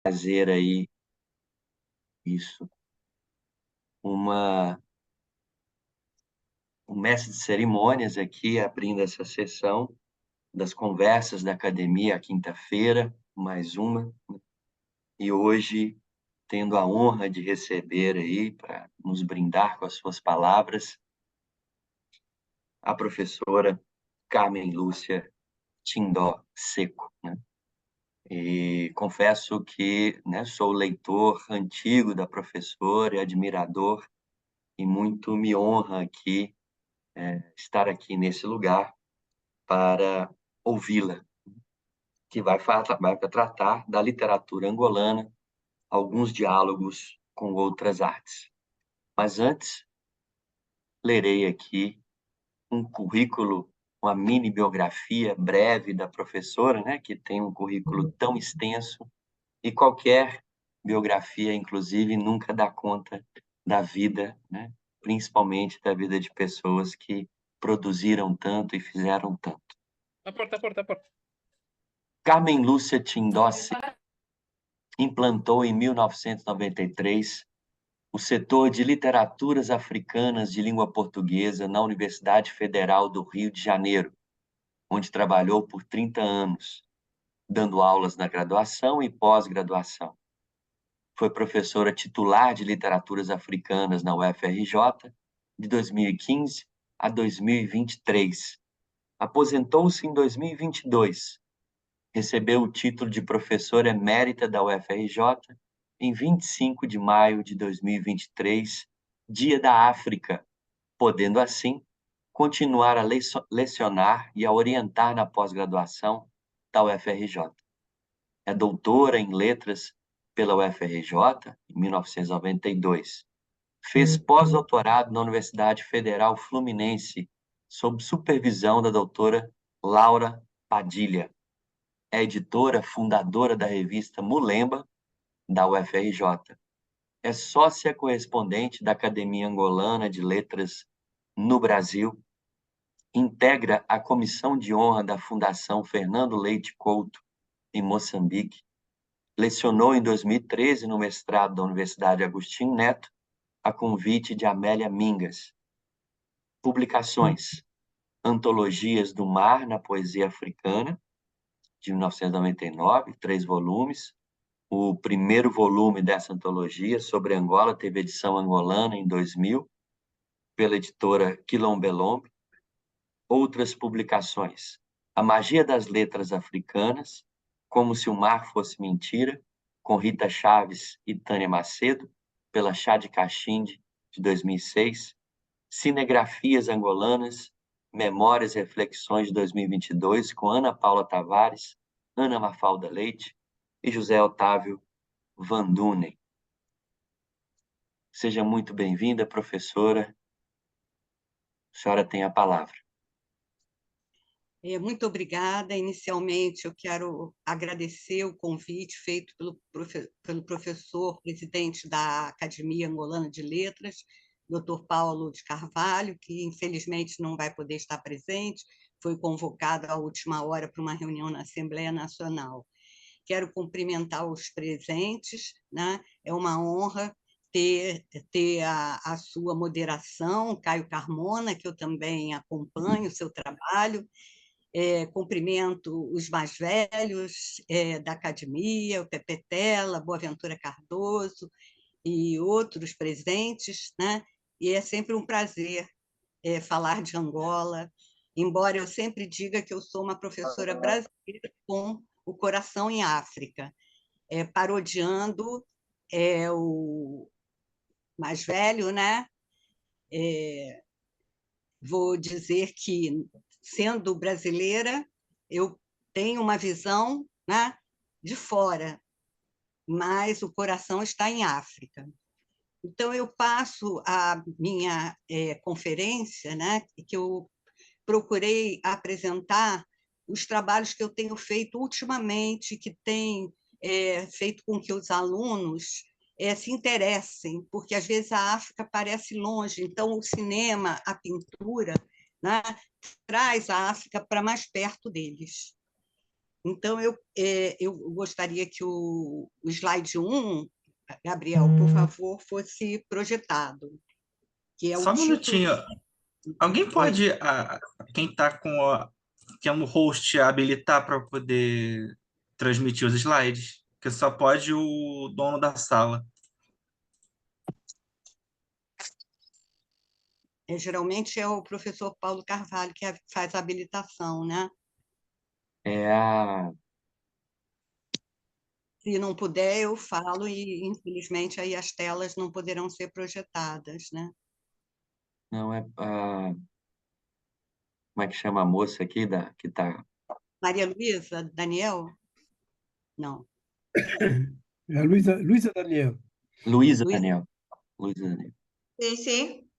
fazer aí isso, um mestre de cerimônias aqui abrindo essa sessão das conversas da academia, a quinta-feira, mais uma, e hoje tendo a honra de receber aí para nos brindar com as suas palavras a professora Carmen Lúcia Tindó Seco, né? E confesso que, né, sou leitor antigo da professora e admirador, e muito me honra aqui estar aqui nesse lugar para ouvi-la, que vai tratar da literatura angolana, alguns diálogos com outras artes. Mas antes, lerei aqui um currículo, uma mini biografia breve da professora, né, que tem um currículo tão extenso, e qualquer biografia, inclusive, nunca dá conta da vida, né, principalmente da vida de pessoas que produziram tanto e fizeram tanto. Aporta. Carmen Lúcia Tindossi implantou em 1993 o setor de literaturas africanas de língua portuguesa na Universidade Federal do Rio de Janeiro, onde trabalhou por 30 anos, dando aulas na graduação e pós-graduação. Foi professora titular de literaturas africanas na UFRJ de 2015 a 2023. Aposentou-se em 2022. Recebeu o título de professora emérita da UFRJ em 25 de maio de 2023, Dia da África, podendo, assim, continuar a lecionar e a orientar na pós-graduação da UFRJ. É doutora em letras pela UFRJ em 1992. Fez pós-doutorado na Universidade Federal Fluminense, sob supervisão da doutora Laura Padilha. É editora fundadora da revista Mulemba, da UFRJ. É sócia correspondente da Academia Angolana de Letras no Brasil. Integra a comissão de honra da Fundação Fernando Leite Couto, em Moçambique. Lecionou em 2013 no mestrado da Universidade Agostinho Neto, a convite de Amélia Mingas. Publicações: Antologias do Mar na Poesia Africana, de 1999, 3 volumes. O primeiro volume dessa antologia, sobre Angola, teve edição angolana em 2000, pela editora Quilombelombe. Outras publicações: A Magia das Letras Africanas, Como se o Mar Fosse Mentira, com Rita Chaves e Tânia Macedo, pela Chá de Caxinde, de 2006. Cinegrafias Angolanas, Memórias e Reflexões de 2022, com Ana Paula Tavares, Ana Mafalda Leite e José Otávio Van Dunen. Seja muito bem-vinda, professora. A senhora tem a palavra. Muito obrigada. Inicialmente, eu quero agradecer o convite feito pelo professor presidente da Academia Angolana de Letras, Dr. Paulo de Carvalho, que infelizmente não vai poder estar presente, foi convocado à última hora para uma reunião na Assembleia Nacional. Quero cumprimentar os presentes, né? É uma honra ter a sua moderação, Caio Carmona, que eu também acompanho o seu trabalho. Cumprimento os mais velhos da academia, o Pepe Tela, Boaventura Cardoso e outros presentes, né? E é sempre um prazer falar de Angola, embora eu sempre diga que eu sou uma professora brasileira com o coração em África, parodiando o mais velho, né? Vou dizer que, sendo brasileira, eu tenho uma visão, né, de fora, mas o coração está em África. Então, eu passo a minha conferência, né, que eu procurei apresentar os trabalhos que eu tenho feito ultimamente, que tem feito com que os alunos se interessem, porque às vezes a África parece longe, então o cinema, a pintura, né, traz a África para mais perto deles. Então, eu gostaria que o slide 1, Gabriel, por favor, fosse projetado, que é o Só um título. minutinho. Alguém Oi. pode, quem está que é no host, habilitar para poder transmitir os slides? Porque só pode o dono da sala. Geralmente é o professor Paulo Carvalho que faz a habilitação, né? É a... Se não puder, eu falo e, infelizmente, aí as telas não poderão ser projetadas, né? Não, é a... Como é que chama a moça aqui que tá... Maria Luísa, Daniel? Não. É a Luísa Daniel. Luísa Luísa, Daniel. Luísa Daniel. Sim, sim.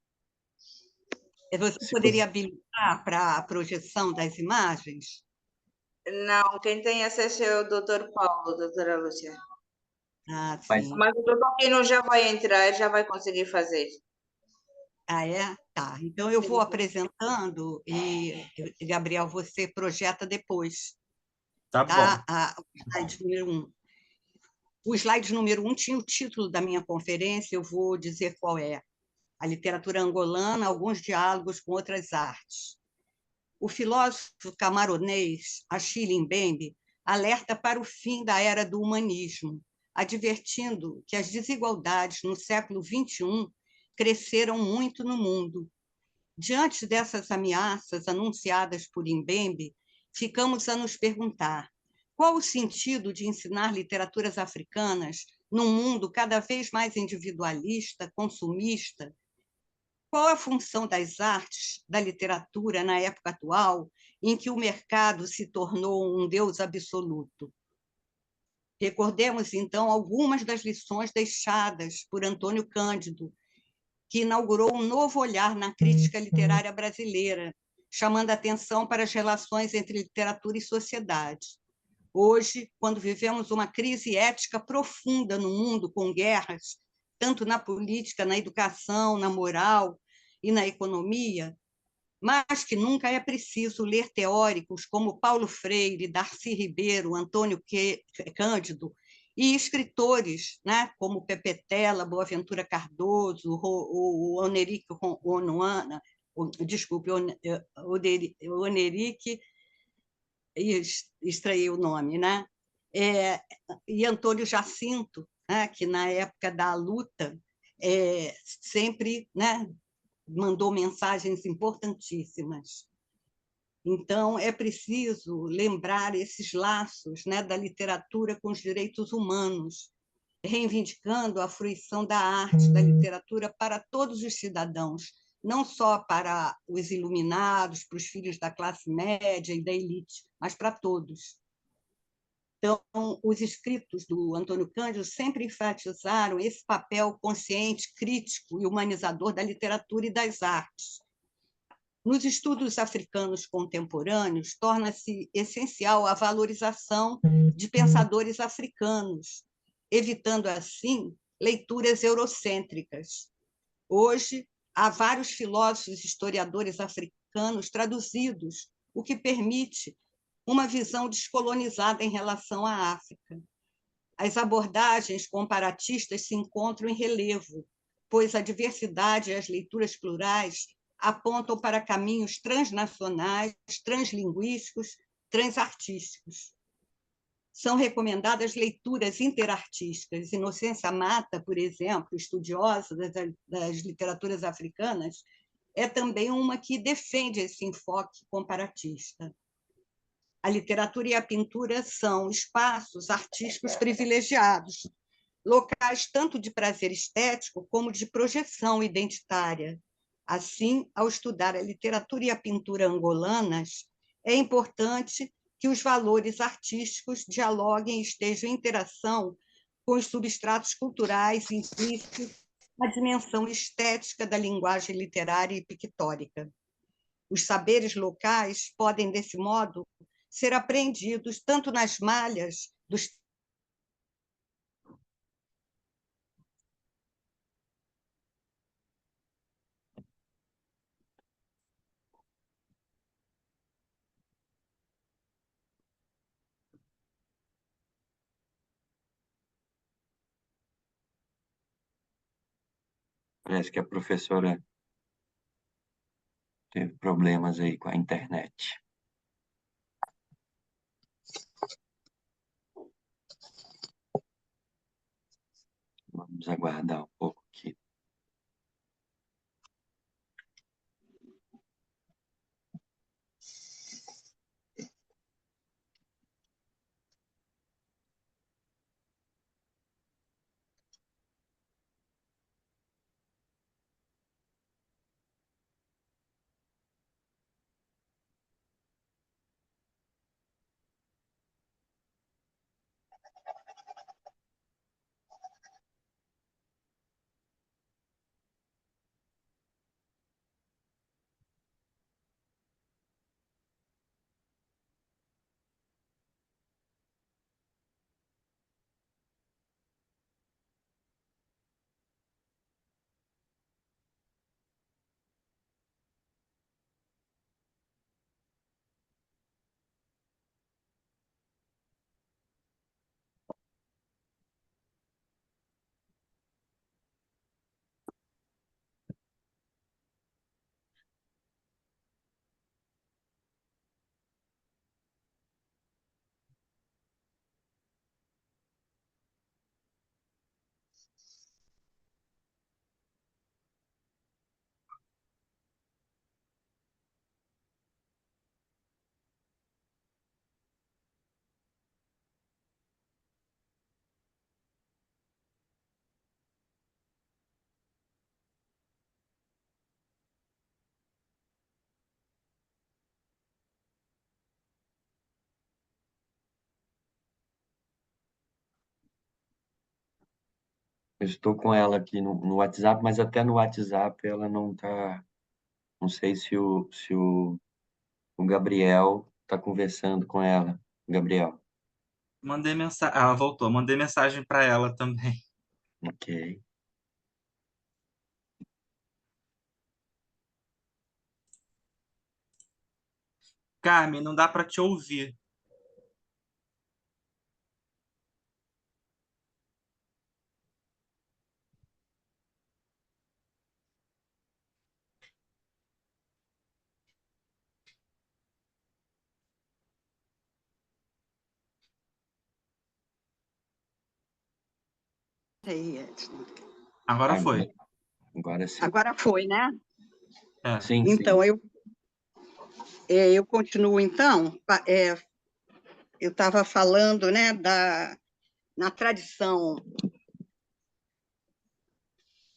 você Se poderia você... habilitar para a projeção das imagens? Não, quem tem acesso é o doutor Paulo, doutora Lúcia. Ah, Mas, sim. Mas o doutor Quino já vai entrar, já vai conseguir fazer. Ah, é? Tá. Então, eu vou Sim. apresentando e, Gabriel, você projeta depois, Tá bom. tá? O slide número 1. O slide número 1 tinha o título da minha conferência, eu vou dizer qual é. A literatura angolana, alguns diálogos com outras artes. O filósofo camaronês Achille Mbembe alerta para o fim da era do humanismo, advertindo que as desigualdades no século XXI cresceram muito no mundo. Diante dessas ameaças anunciadas por Mbembe, ficamos a nos perguntar qual o sentido de ensinar literaturas africanas num mundo cada vez mais individualista, consumista. Qual a função das artes, da literatura na época atual, em que o mercado se tornou um deus absoluto? Recordemos, então, algumas das lições deixadas por Antônio Cândido, que inaugurou um novo olhar na crítica literária brasileira, chamando a atenção para as relações entre literatura e sociedade. Hoje, quando vivemos uma crise ética profunda no mundo, com guerras, tanto na política, na educação, na moral e na economia, mais que nunca é preciso ler teóricos como Paulo Freire, Darcy Ribeiro, Antônio Cândido, e escritores, né, como Pepe Tela, Boaventura Cardoso, o Onerique Onuana, desculpe, Onerique, extraí o nome, né? E Antônio Jacinto, né, que na época da luta sempre, né, mandou mensagens importantíssimas. Então, é preciso lembrar esses laços, né, da literatura com os direitos humanos, reivindicando a fruição da arte, da literatura para todos os cidadãos, não só para os iluminados, para os filhos da classe média e da elite, mas para todos. Então, os escritos do Antônio Cândido sempre enfatizaram esse papel consciente, crítico e humanizador da literatura e das artes. Nos estudos africanos contemporâneos, torna-se essencial a valorização de pensadores africanos, evitando, assim, leituras eurocêntricas. Hoje, há vários filósofos e historiadores africanos traduzidos, o que permite uma visão descolonizada em relação à África. As abordagens comparatistas se encontram em relevo, pois a diversidade e as leituras plurais apontam para caminhos transnacionais, translinguísticos, transartísticos. São recomendadas leituras interartísticas. Inocência Mata, por exemplo, estudiosa das literaturas africanas, é também uma que defende esse enfoque comparatista. A literatura e a pintura são espaços artísticos privilegiados, locais tanto de prazer estético como de projeção identitária. Assim, ao estudar a literatura e a pintura angolanas, é importante que os valores artísticos dialoguem e estejam em interação com os substratos culturais implícitos na dimensão estética da linguagem literária e pictórica. Os saberes locais podem, desse modo, ser apreendidos tanto nas malhas dos Parece que a professora teve problemas aí com a internet. Vamos aguardar um pouco aqui. Eu estou com ela aqui no WhatsApp, mas até no WhatsApp ela não está. Não sei se o Gabriel está conversando com ela. Gabriel, Mandei mensagem. Ah, ela voltou. Mandei mensagem para ela também. ok. Carmen, não dá para te ouvir. Aí, Edna. Agora foi. Agora sim. Agora foi, né? É. Sim, Então, sim. eu continuo, então. Eu estava falando, né, na tradição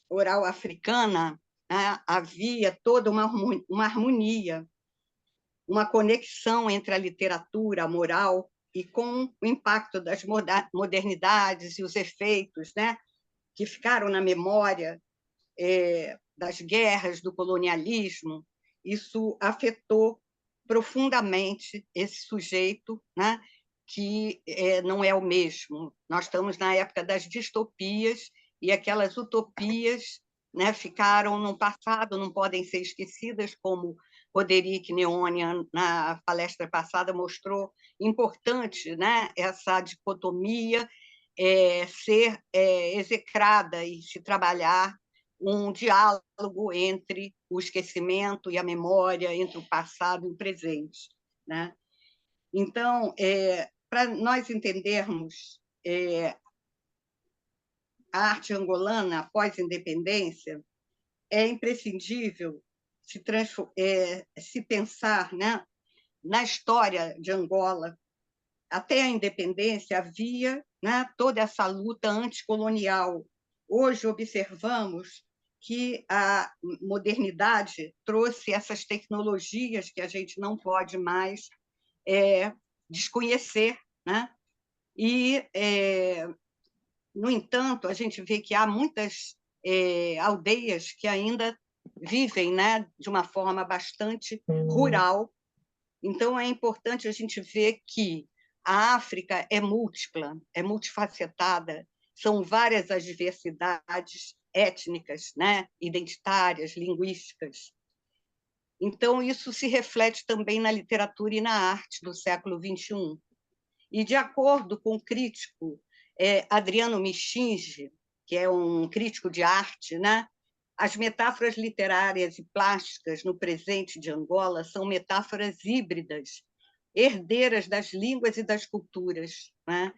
oral africana, né, havia toda uma harmonia, uma conexão entre a literatura, a moral, e com o impacto das modernidades e os efeitos, né, que ficaram na memória das guerras, do colonialismo. Isso afetou profundamente esse sujeito, né, que não é o mesmo. Nós estamos na época das distopias, e aquelas utopias, né, ficaram no passado, não podem ser esquecidas, como Roderick Neonia, na palestra passada, mostrou importante, né, essa dicotomia ser execrada e se trabalhar um diálogo entre o esquecimento e a memória, entre o passado e o presente, né? Então, para nós entendermos a arte angolana após a independência, é imprescindível se pensar, né, na história de Angola. Até a independência havia, né, toda essa luta anticolonial. Hoje observamos que a modernidade trouxe essas tecnologias que a gente não pode mais desconhecer, né? E, no entanto, a gente vê que há muitas aldeias que ainda vivem, né, de uma forma bastante rural. Então, é importante a gente ver que a África é múltipla, é multifacetada, são várias as diversidades étnicas, né, identitárias, linguísticas. Então, isso se reflete também na literatura e na arte do século XXI. E, de acordo com o crítico Adriano Michinge, que é um crítico de arte, né, As metáforas literárias e plásticas no presente de Angola são metáforas híbridas, herdeiras das línguas e das culturas, né?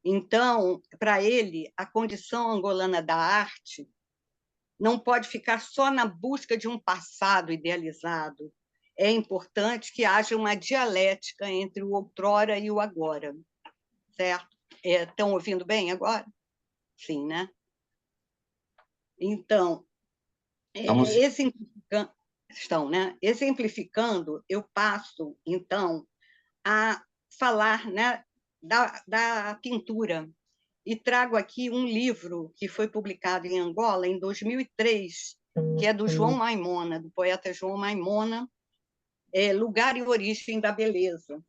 Então, para ele, a condição angolana da arte não pode ficar só na busca de um passado idealizado. É importante que haja uma dialética entre o outrora e o agora, certo? Estão ouvindo bem agora? Sim, né? Então, exemplificando, eu passo, então, a falar, né, da pintura. E trago aqui um livro que foi publicado em Angola em 2003, que é do João Maimona, do poeta João Maimona, Lugar e Origem da Beleza.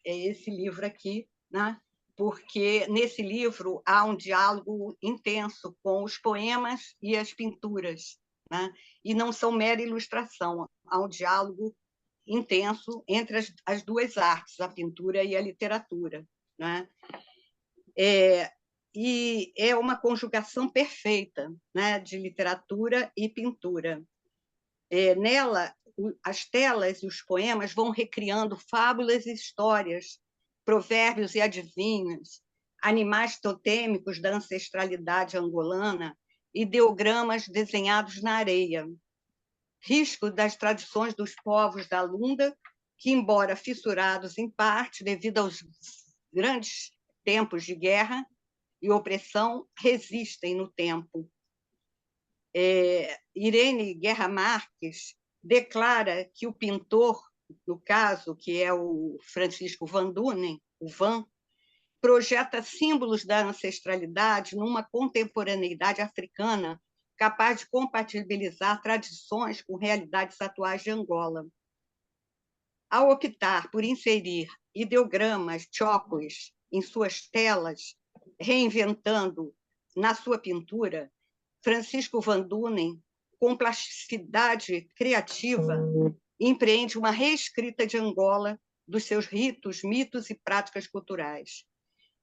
É esse livro aqui, né? Porque nesse livro há um diálogo intenso com os poemas e as pinturas, né? E não são mera ilustração, há um diálogo intenso entre as duas artes, a pintura e a literatura, né? E é uma conjugação perfeita, né, de literatura e pintura. Nela, as telas e os poemas vão recriando fábulas e histórias, provérbios e adivinhos, animais totêmicos da ancestralidade angolana, ideogramas desenhados na areia, risco das tradições dos povos da Lunda, que, embora fissurados em parte devido aos grandes tempos de guerra e opressão, resistem no tempo. Irene Guerra Marques declara que o pintor, no caso, que é o Francisco Van Dunen, o Van, projeta símbolos da ancestralidade numa contemporaneidade africana capaz de compatibilizar tradições com realidades atuais de Angola. Ao optar por inserir ideogramas, chocos, em suas telas, reinventando na sua pintura, Francisco Van Dunen, com plasticidade criativa, empreende uma reescrita de Angola, dos seus ritos, mitos e práticas culturais.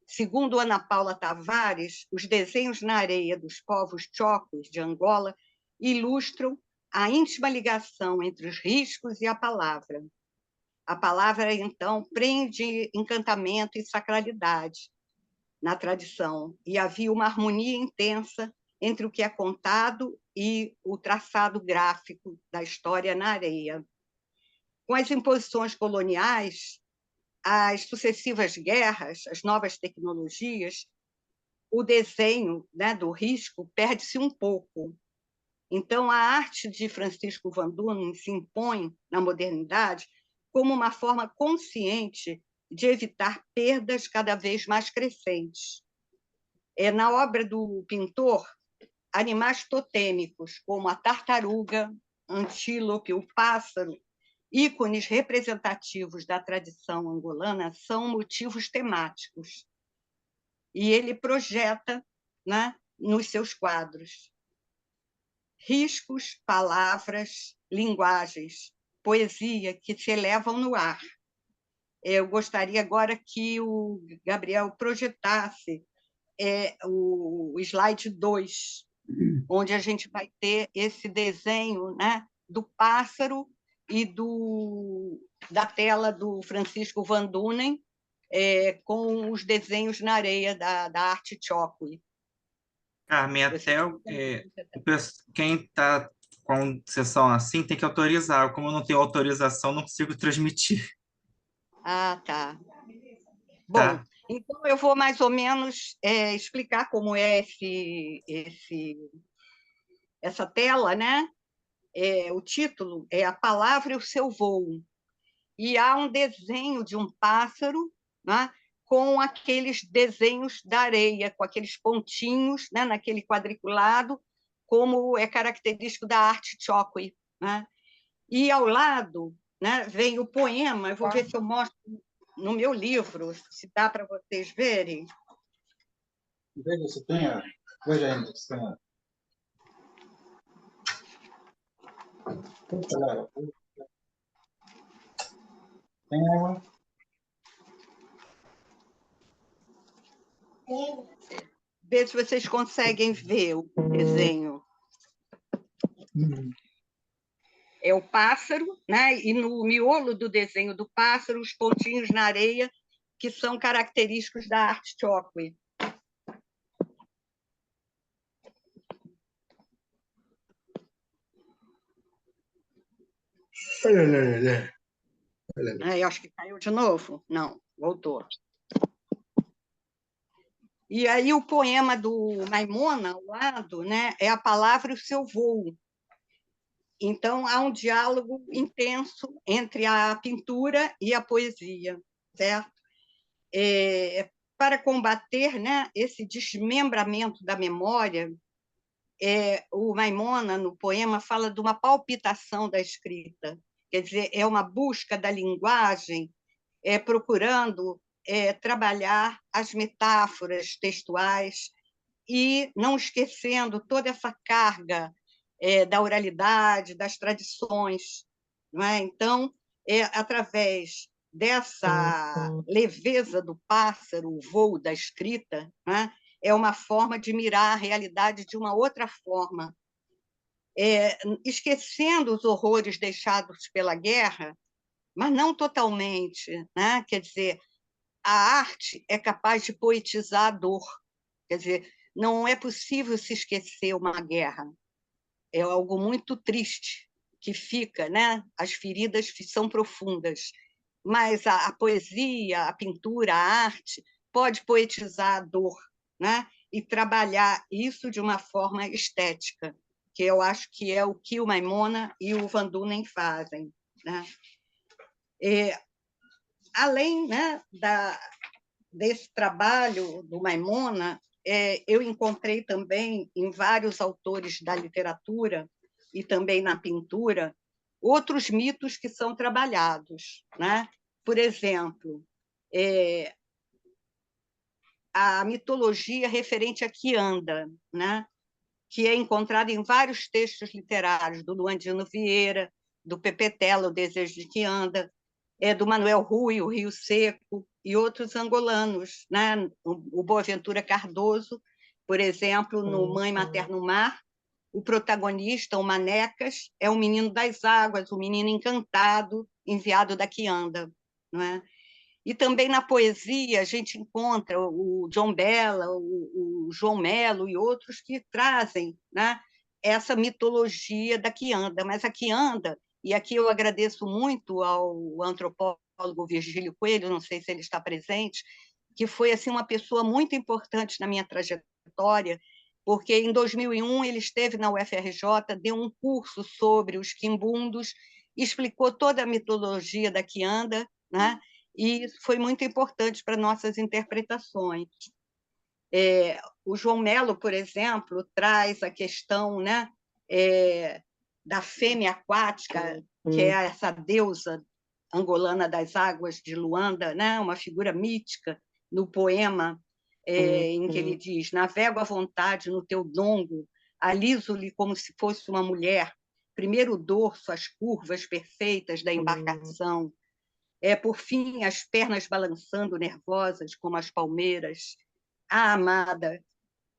Segundo Ana Paula Tavares, os desenhos na areia dos povos chocos de Angola ilustram a íntima ligação entre os riscos e a palavra. A palavra, então, prende encantamento e sacralidade na tradição, e havia uma harmonia intensa entre o que é contado e o traçado gráfico da história na areia. Com as imposições coloniais, as sucessivas guerras, as novas tecnologias, o desenho, né, do risco perde-se um pouco. Então, a arte de Francisco Van Dunen se impõe na modernidade como uma forma consciente de evitar perdas cada vez mais crescentes. Na obra do pintor, animais totêmicos, como a tartaruga, antílope, o pássaro, ícones representativos da tradição angolana, são motivos temáticos. E ele projeta, né, nos seus quadros riscos, palavras, linguagens, poesia que se elevam no ar. Eu gostaria agora que o Gabriel projetasse o slide 2, onde a gente vai ter esse desenho, né, do pássaro e da tela do Francisco Van Dunen, com os desenhos na areia da arte Chocui. Carmen, até quem está com sessão assim tem que autorizar. Como eu não tenho autorização, não consigo transmitir. Ah, tá. Bom, Tá. então eu vou mais ou menos explicar como é essa tela, né? O título é A Palavra e o Seu Voo. E há um desenho de um pássaro, né, com aqueles desenhos da areia, com aqueles pontinhos, né, naquele quadriculado, como é característico da arte Chocui, né? E ao lado, né, vem o poema, eu vou ver se eu mostro no meu livro, se dá para vocês verem. Veja se tem, veja ainda se tem. Tem água? Ver se vocês conseguem ver o desenho. É o pássaro, né? E no miolo do desenho do pássaro, os pontinhos na areia, que são característicos da arte Chokwe. Eu acho que caiu de novo. Não, voltou. E aí o poema do Maimona, ao lado, né, é a palavra e o seu voo. Então, há um diálogo intenso entre a pintura e a poesia, certo? Para combater, né, esse desmembramento da memória, o Maimona, no poema, fala de uma palpitação da escrita, quer dizer, é uma busca da linguagem, procurando trabalhar as metáforas textuais e não esquecendo toda essa carga da oralidade, das tradições. Não é? Então, através dessa leveza do pássaro, o voo da escrita, né, é uma forma de mirar a realidade de uma outra forma, esquecendo os horrores deixados pela guerra, mas não totalmente, né? Quer dizer, a arte é capaz de poetizar a dor. Quer dizer, não é possível se esquecer uma guerra. É algo muito triste que fica, né? As feridas são profundas, mas a poesia, a pintura, a arte pode poetizar a dor, né? E trabalhar isso de uma forma estética, que eu acho que é o que o Maimona e o Van Dunen fazem, né? Além, né, desse trabalho do Maimona, eu encontrei também em vários autores da literatura e também na pintura outros mitos que são trabalhados, né? Por exemplo, a mitologia referente a Quianda, né? Que é encontrada em vários textos literários, do Luandino Vieira, do Pepe Tela, O Desejo de Quianda, do Manuel Rui, O Rio Seco, e outros angolanos, né? O Boaventura Cardoso, por exemplo, no Mãe Materno Mar, o protagonista, o Manecas, é o menino das águas, o menino encantado, enviado da Quianda. Não é? E também na poesia a gente encontra o John Bella, o João Melo e outros que trazem, né, essa mitologia da Quianda. Mas a Quianda, e aqui eu agradeço muito ao antropólogo Virgílio Coelho, não sei se ele está presente, que foi assim, uma pessoa muito importante na minha trajetória, porque em 2001 ele esteve na UFRJ, deu um curso sobre os quimbundos, explicou toda a mitologia da Quianda, né? E foi muito importante para nossas interpretações. O João Melo, por exemplo, traz a questão, né, da fêmea aquática, que é essa deusa angolana das águas de Luanda, né, uma figura mítica no poema, em que ele diz: navego à vontade no teu dongo, aliso-lhe como se fosse uma mulher, primeiro o dorso, as curvas perfeitas da embarcação, por fim, as pernas balançando nervosas como as palmeiras. Ah, amada,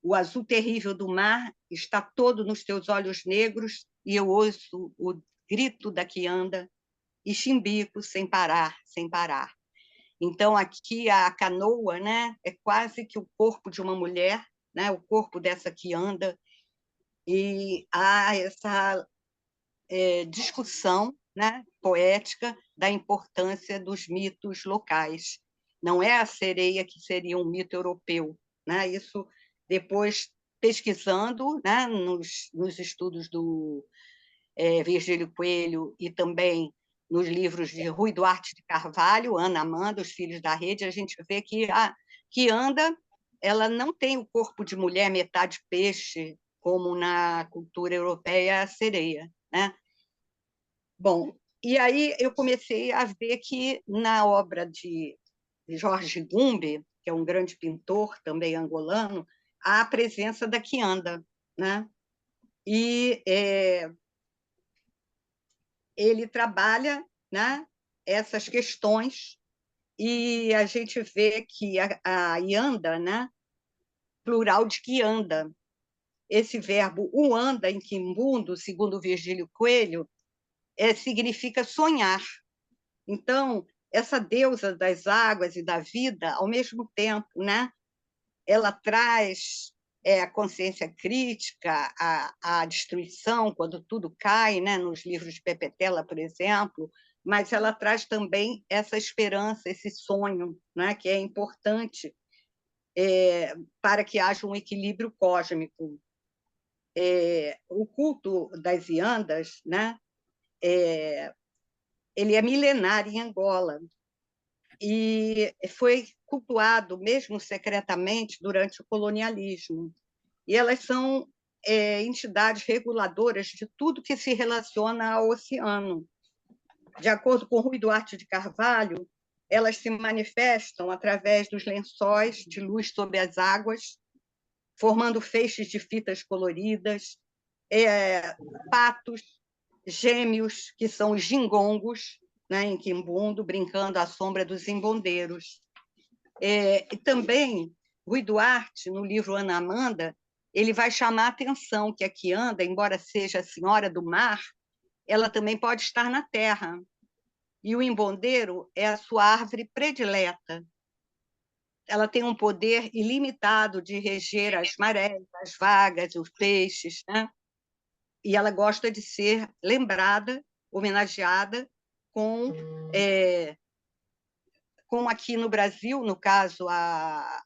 o azul terrível do mar está todo nos teus olhos negros e eu ouço o grito da Quianda e chimbico sem parar, sem parar. Então, aqui a canoa, né, é quase que o corpo de uma mulher, né, o corpo dessa Quianda, e há essa discussão, né, poética da importância dos mitos locais. Não é a sereia que seria um mito europeu, né? Isso depois pesquisando, né, nos estudos do Virgílio Coelho e também nos livros de Rui Duarte de Carvalho, Ana Amanda, Os Filhos da Rede, a gente vê que a Quianda, ela não tem o corpo de mulher metade peixe, como na cultura europeia a sereia, né? Bom, e aí eu comecei a ver que na obra de Jorge Gumbe, que é um grande pintor, também angolano, há a presença da Quianda, né? E ele trabalha, né, essas questões e a gente vê que a Ianda, né, plural de Quianda, esse verbo uanda, em quimbundo, segundo Virgílio Coelho, significa sonhar. Então, essa deusa das águas e da vida, ao mesmo tempo, né, ela traz a consciência crítica, a destruição, quando tudo cai, né, nos livros de Pepetela, por exemplo, mas ela traz também essa esperança, esse sonho, né, que é importante para que haja um equilíbrio cósmico. O culto das Iandas, né, ele é milenar em Angola e foi cultuado, mesmo secretamente, durante o colonialismo. E elas são entidades reguladoras de tudo que se relaciona ao oceano. De acordo com Rui Duarte de Carvalho, elas se manifestam através dos lençóis de luz sobre as águas, formando feixes de fitas coloridas, patos, gêmeos, que são os gingongos, né, em quimbundo, brincando à sombra dos embondeiros. E também, Rui Duarte, no livro Ana Amanda, ele vai chamar a atenção que a Quianda, embora seja a senhora do mar, ela também pode estar na terra. E o embondeiro é a sua árvore predileta. Ela tem um poder ilimitado de reger as marés, as vagas, os peixes, né? E ela gosta de ser lembrada, homenageada com aqui no Brasil, no caso, a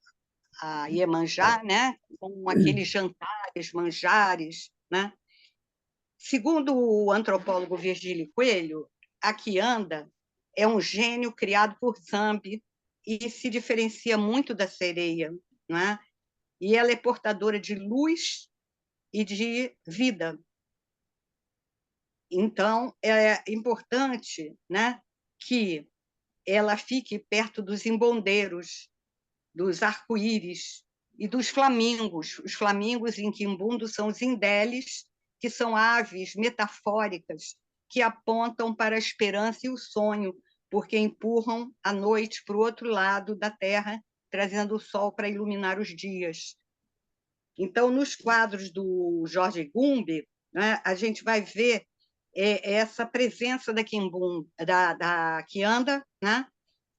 Iemanjá, né? Com aqueles jantares, manjares, né? Segundo o antropólogo Virgílio Coelho, a quianda é um gênio criado por Zambi e se diferencia muito da sereia, né? E ela é portadora de luz e de vida. Então, é importante, né, que ela fique perto dos embondeiros, dos arco-íris e dos flamingos. Os flamingos em quimbundo são os indéles, que são aves metafóricas que apontam para a esperança e o sonho, porque empurram a noite para o outro lado da terra, trazendo o sol para iluminar os dias. Então, nos quadros do Jorge Gumbi, né, a gente vai ver essa presença da quianda, né?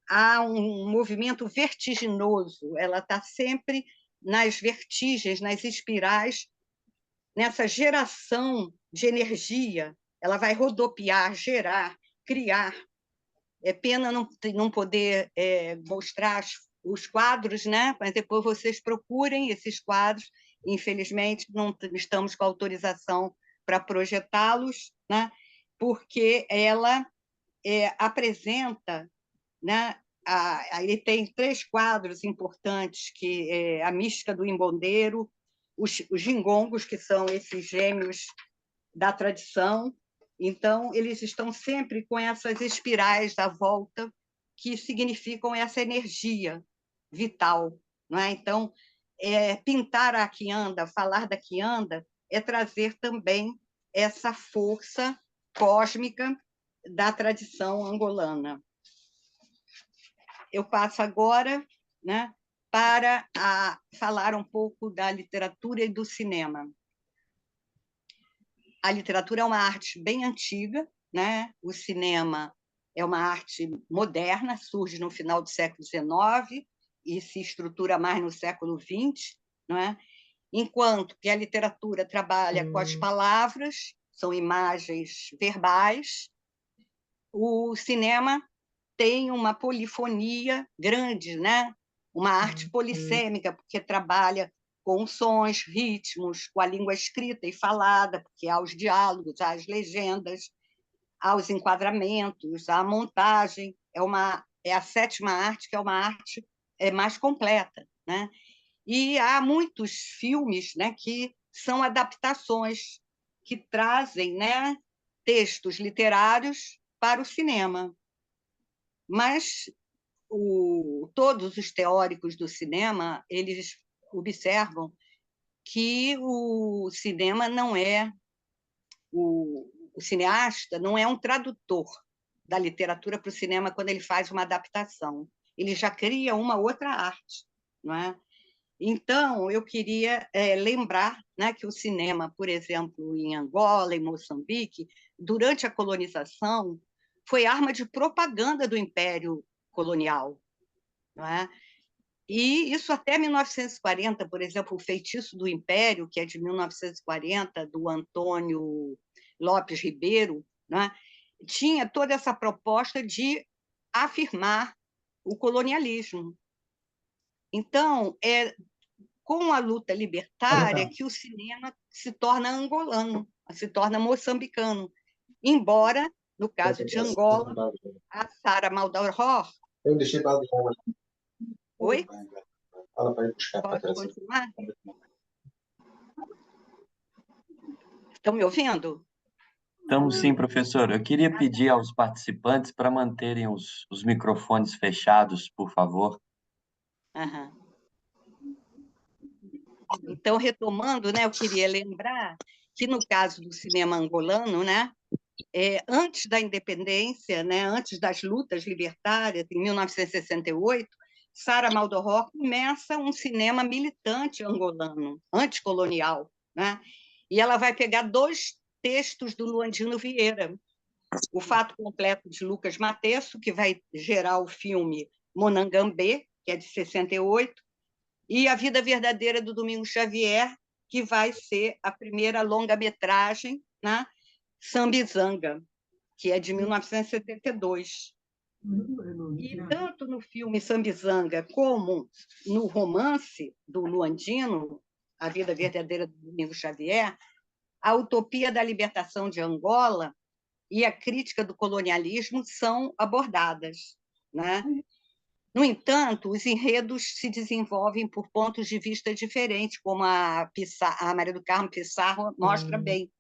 Há um movimento vertiginoso, ela está sempre nas vertigens, nas espirais, nessa geração de energia, ela vai rodopiar, gerar, criar. É pena não poder mostrar os quadros, né? Mas depois vocês procurem esses quadros. Infelizmente, não estamos com autorização para projetá-los, né? Porque ela apresenta, né? Ele tem 3 quadros importantes, que é a mística do embondeiro, os gingongos, que são esses gêmeos da tradição. Então, eles estão sempre com essas espirais à volta, que significam essa energia vital. Não é? Então, pintar a quianda, falar da quianda, é trazer também essa força cósmica da tradição angolana. Eu passo agora, né, para falar um pouco da literatura e do cinema. A literatura é uma arte bem antiga, né? O cinema é uma arte moderna, surge no final do século XIX e se estrutura mais no século XX, não é? Enquanto que a literatura trabalha com as palavras, são imagens verbais, o cinema tem uma polifonia grande, né? Uma arte polissêmica, porque trabalha com sons, ritmos, com a língua escrita e falada, porque há os diálogos, há as legendas, há os enquadramentos, há a montagem. É a 7ª arte, que é uma arte mais completa, né? E há muitos filmes, né, que são adaptações, que trazem, né, textos literários para o cinema. Mas todos os teóricos do cinema, eles observam que o cinema não é o cineasta não é um tradutor da literatura para o cinema quando ele faz uma adaptação. Ele já cria uma outra arte, não é? Então, eu queria lembrar, né, que o cinema, por exemplo, em Angola, em Moçambique, durante a colonização, foi arma de propaganda do Império colonial, não é? E isso até 1940, por exemplo, O Feitiço do Império, que é de 1940, do Antônio Lopes Ribeiro, né, tinha toda essa proposta de afirmar o colonialismo. Então, com a luta libertária que o cinema se torna angolano, se torna moçambicano, embora, no caso de Angola, a Sara Maldoror... Eu deixei balde de água. Oi? Fala para ir buscar para Pode trazer. continuar? Estão me ouvindo? Estamos sim, professor. Eu queria pedir aos participantes para manterem os microfones fechados, por favor. Aham. Então, retomando, né, eu queria lembrar que, no caso do cinema angolano, né, antes da independência, né, antes das lutas libertárias, em 1968, Sara Maldoror começa um cinema militante angolano, anticolonial, né? E ela vai pegar 2 textos do Luandino Vieira, O Fato Completo de Lucas Matesso, que vai gerar o filme Monangambê, que é de 68, e A Vida Verdadeira do Domingos Xavier, que vai ser a primeira longa-metragem, né? Sambizanga, que é de 1972. E tanto no filme Sambizanga como no romance do Luandino, A Vida Verdadeira do Domingos Xavier, a utopia da libertação de Angola e a crítica do colonialismo são abordadas, né? No entanto, os enredos se desenvolvem por pontos de vista diferentes, como a Maria do Carmo Pissarro mostra bem,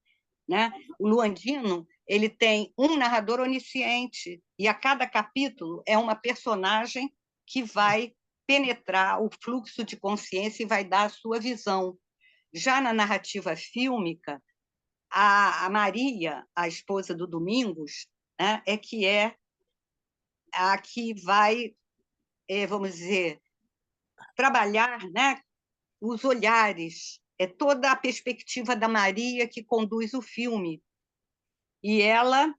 né? O Luandino, ele tem um narrador onisciente, e a cada capítulo é uma personagem que vai penetrar o fluxo de consciência e vai dar a sua visão. Já na narrativa fílmica, a Maria, a esposa do Domingos, né, é a que vai, vamos dizer, trabalhar, né, os olhares, toda a perspectiva da Maria que conduz o filme. E ela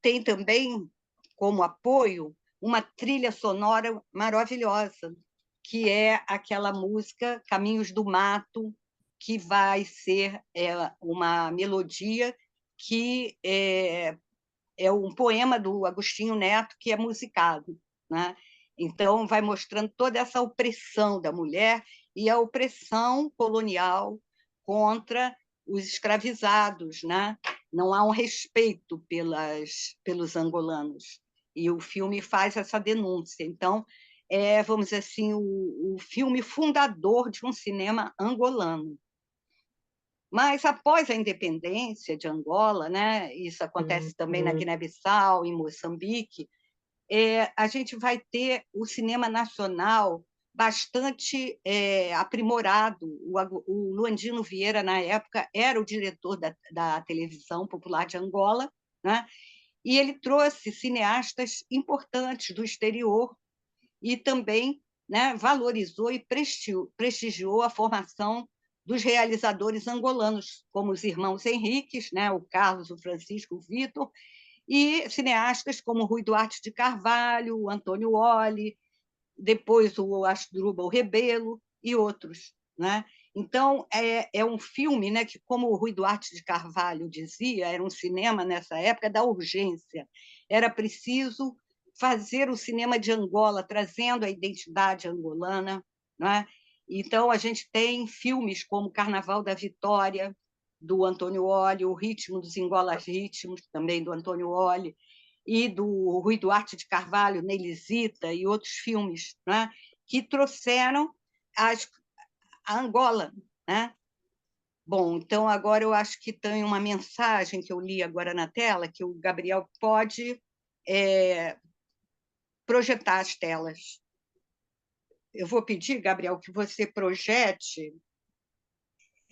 tem também, como apoio, uma trilha sonora maravilhosa, que é aquela música Caminhos do Mato, que vai ser uma melodia que é um poema do Agostinho Neto que é musicado, né? Então, vai mostrando toda essa opressão da mulher e a opressão colonial contra os escravizados, né? Não há um respeito pelos angolanos. E o filme faz essa denúncia. Então, vamos dizer assim, o filme fundador de um cinema angolano. Mas, após a independência de Angola, né, isso acontece também na Guiné-Bissau, em Moçambique, a gente vai ter o cinema nacional bastante aprimorado. O Luandino Vieira, na época, era o diretor da televisão popular de Angola, né? E ele trouxe cineastas importantes do exterior e também, né, valorizou e prestigiou a formação dos realizadores angolanos, como os irmãos Henriques, né, o Carlos, o Francisco, o Vitor, e cineastas como Rui Duarte de Carvalho, o Antônio Olli, depois o Asdrubal Rebelo e outros, né? Então, é um filme, né, que, como o Rui Duarte de Carvalho dizia, era um cinema, nessa época, da urgência. Era preciso fazer o cinema de Angola, trazendo a identidade angolana, né? Então, a gente tem filmes como Carnaval da Vitória, do Antônio Olli, O Ritmo dos Angolas Ritmos, também do Antônio Olli, e do Rui Duarte de Carvalho, Nelisita e outros filmes, né, que trouxeram a Angola, né? Bom, então agora eu acho que tem uma mensagem que eu li agora na tela, que o Gabriel pode projetar as telas. Eu vou pedir, Gabriel, que você projete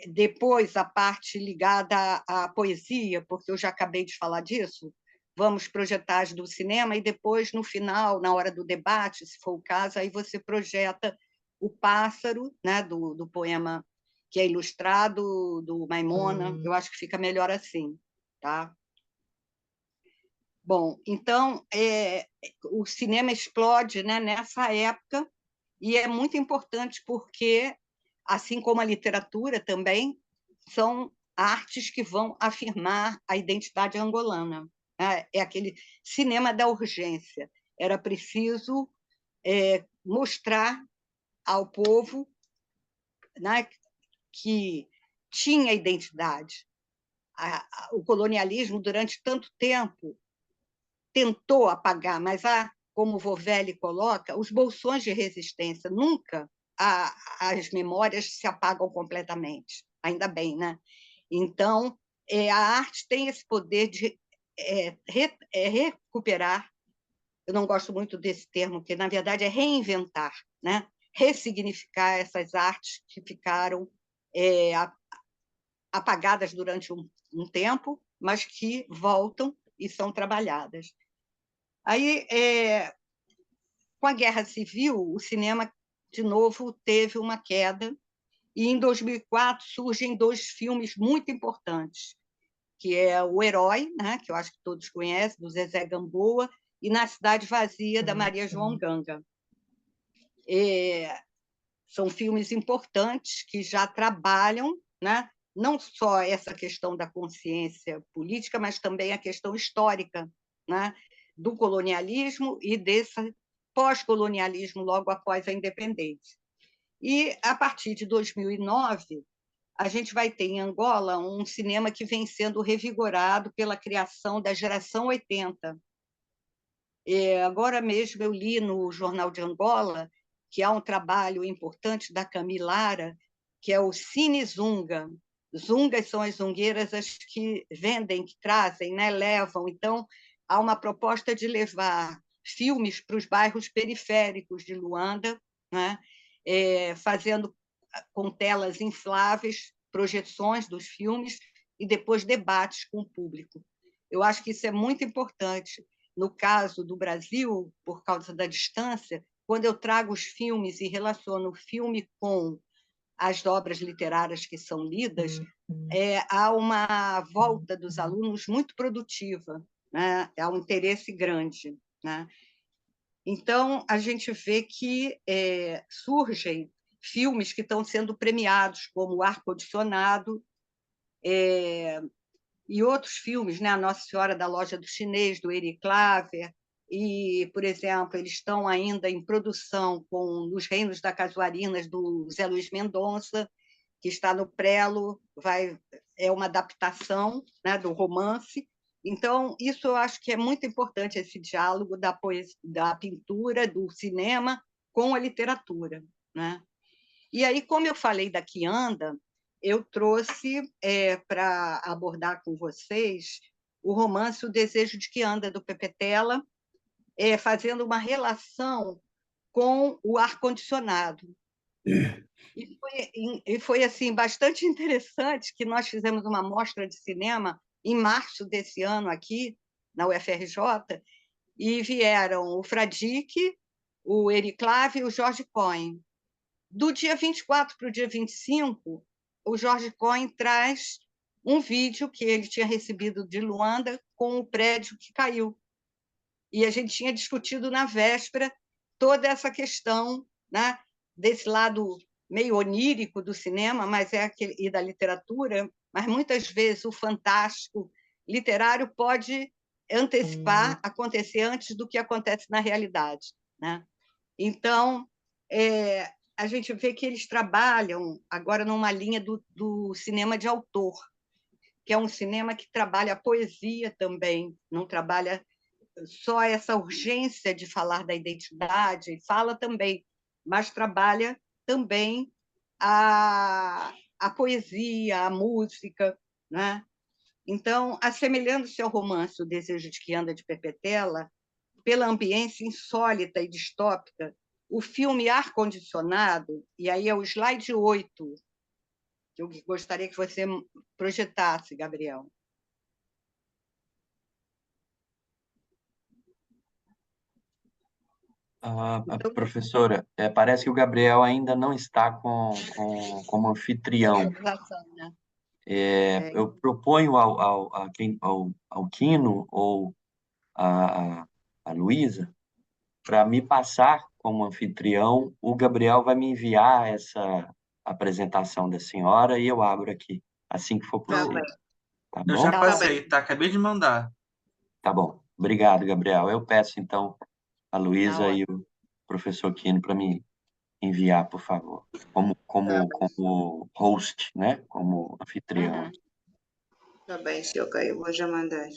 depois a parte ligada à poesia, porque eu já acabei de falar disso. Vamos projetar as do cinema e depois, no final, na hora do debate, se for o caso, aí você projeta O Pássaro, né, do poema que é ilustrado, do Maimona. Eu acho que fica melhor assim. Tá? Bom, então, o cinema explode, né, nessa época, e é muito importante porque, assim como a literatura também, são artes que vão afirmar a identidade angolana. Né? É aquele cinema da urgência. Era preciso mostrar ao povo, né, que tinha identidade. O colonialismo, durante tanto tempo, tentou apagar, mas como Vovelli coloca, os bolsões de resistência, nunca as memórias se apagam completamente, ainda bem, né? Então, a arte tem esse poder de recuperar, eu não gosto muito desse termo, que na verdade é reinventar, né? Ressignificar essas artes que ficaram apagadas durante um tempo, mas que voltam e são trabalhadas. Aí, com a Guerra Civil, o cinema, de novo, teve uma queda, e em 2004 surgem 2 filmes muito importantes, que é O Herói, né, que eu acho que todos conhecem, do Zezé Gamboa, e Na Cidade Vazia, da Maria João Ganga. São filmes importantes que já trabalham, né, não só essa questão da consciência política, mas também a questão histórica, né, do colonialismo e desse pós-colonialismo logo após a independência. E, a partir de 2009, a gente vai ter em Angola um cinema que vem sendo revigorado pela criação da Geração 80. Agora mesmo eu li no Jornal de Angola que há um trabalho importante da Camilara, que é o Cine Zunga. Zungas são as zungueiras as que vendem, que trazem, né, levam. Então, há uma proposta de levar filmes para os bairros periféricos de Luanda, né, fazendo com telas infláveis projeções dos filmes e depois debates com o público. Eu acho que isso é muito importante. No caso do Brasil, por causa da distância, quando eu trago os filmes e relaciono o filme com as obras literárias que são lidas, há uma volta dos alunos muito produtiva, né? Há um interesse grande, né? Então, a gente vê que surgem filmes que estão sendo premiados, como O Ar-Condicionado, e outros filmes, né? A Nossa Senhora da Loja do Chinês, do Eri Claver, e, por exemplo, eles estão ainda em produção com Nos Reinos da Casuarinas, do Zé Luiz Mendonça, que está no Prelo, é uma adaptação, né, do romance. Então, isso eu acho que é muito importante, esse diálogo da poesia, da pintura, do cinema com a literatura, né? E aí, como eu falei da Quianda, eu trouxe para abordar com vocês o romance O Desejo de Quianda, do Pepe Tela, fazendo uma relação com o ar-condicionado. E foi assim, bastante interessante que nós fizemos uma mostra de cinema em março desse ano aqui, na UFRJ, e vieram o Fradique, o Eri Clave e o Jorge Cohen. Do dia 24 para o dia 25, o Jorge Cohen traz um vídeo que ele tinha recebido de Luanda com o prédio que caiu. E a gente tinha discutido na véspera toda essa questão, né, desse lado meio onírico do cinema, e da literatura, mas muitas vezes o fantástico literário pode antecipar, acontecer antes do que acontece na realidade, né? Então, a gente vê que eles trabalham agora numa linha do cinema de autor, que é um cinema que trabalha a poesia também, não trabalha só essa urgência de falar da identidade, fala também, mas trabalha também a poesia, a música, né? Então, assemelhando-se ao romance O Desejo de Quianda, de Pepe Tela, pela ambiência insólita e distópica, o filme Ar-Condicionado, e aí é o slide 8, que eu gostaria que você projetasse, Gabriel. Então, Professora, parece que o Gabriel ainda não está como anfitrião. organização, né? Eu proponho ao Quino ou a Luísa para me passar como anfitrião. O Gabriel vai me enviar essa apresentação da senhora e eu abro aqui, assim que for Tá possível. bem. Tá Eu já bom? Tá bem. passei, tá? Acabei de mandar. Tá bom. Obrigado, Gabriel. Eu peço, então, a Tá Luísa e ótimo. o professor Quino para me enviar, por favor, como host, né? Como anfitrião. Uhum. Tá bem, seu Caio, vou já mandar.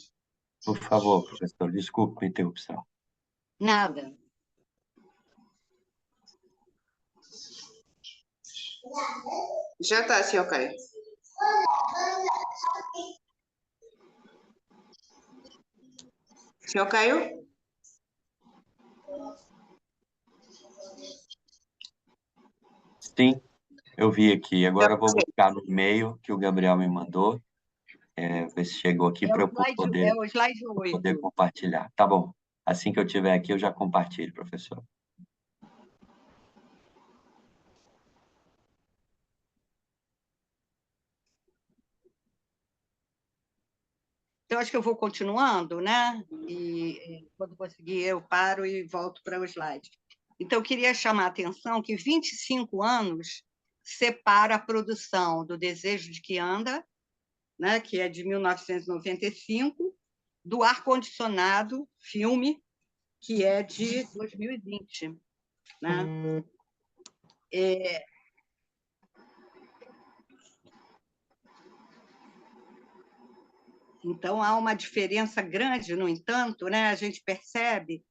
Por favor, professor, desculpe a interrupção. Nada. Já está, seu Caio. Seu Caio? Sim, eu vi aqui. Já Agora eu vou passei. buscar no e-mail que o Gabriel me mandou, ver se chegou aqui para eu É o slide poder 8. compartilhar. Tá bom. Assim que eu tiver aqui, eu já compartilho, professor. Então, acho que eu vou continuando, né? E quando conseguir, eu paro e volto para o slide. Então, eu queria chamar a atenção que 25 anos separa a produção do Desejo de que Anda, né, que é de 1995, do Ar-Condicionado, filme, que é de 2020. Né? Então, há uma diferença grande, no entanto, né? A gente percebe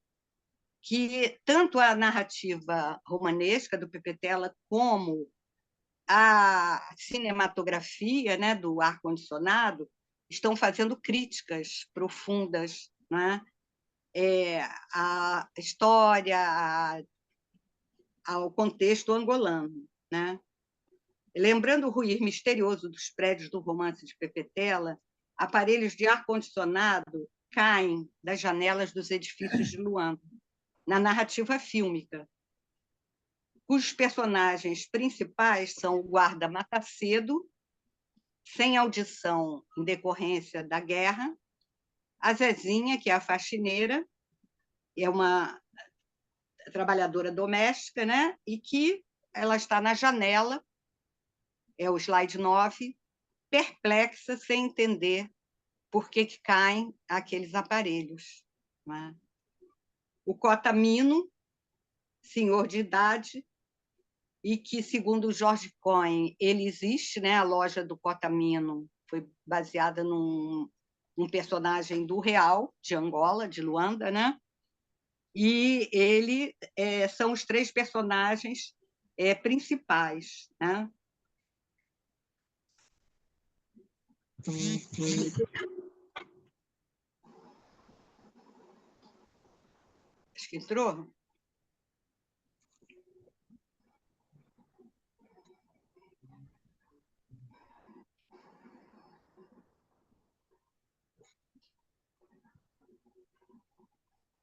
que tanto a narrativa romanesca do Pepetela como a cinematografia, né, do ar-condicionado estão fazendo críticas profundas, né? À história, ao contexto angolano. Né? Lembrando o ruir misterioso dos prédios do romance de Pepetela, aparelhos de ar-condicionado caem das janelas dos edifícios de Luanda, na narrativa fílmica, cujos personagens principais são o guarda Matacedo, sem audição em decorrência da guerra, a Zezinha, que é a faxineira, é uma trabalhadora doméstica, né? E que ela está na janela, é o slide 9, perplexa, sem entender por que caem aqueles aparelhos. Né? O Cotamino, senhor de idade, e que, segundo o Jorge Cohen, ele existe, né? A loja do Cotamino foi baseada num personagem do Real, de Angola, de Luanda, né? E ele são os 3 personagens principais. Né? Acho que entrou.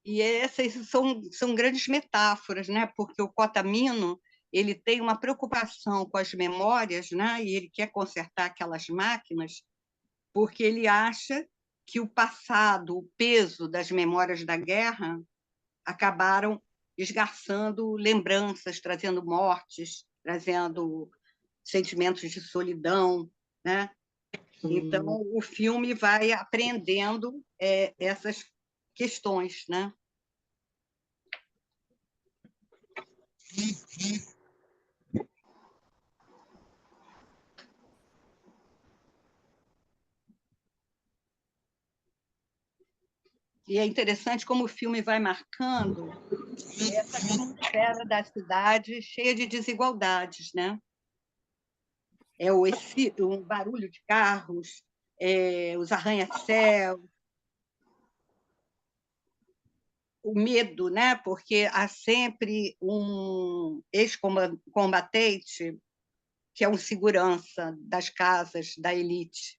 E essas são grandes metáforas, né? Porque o Cotamino ele tem uma preocupação com as memórias, né? E ele quer consertar aquelas máquinas, porque ele acha que o passado, o peso das memórias da guerra, acabaram esgarçando lembranças, trazendo mortes, trazendo sentimentos de solidão. Né? Então, o filme vai aprendendo essas questões. Né? E é interessante como o filme vai marcando essa atmosfera da cidade cheia de desigualdades. Né? O barulho de carros, os arranha-céus, o medo, né? Porque há sempre um ex-combatente que é um segurança das casas da elite.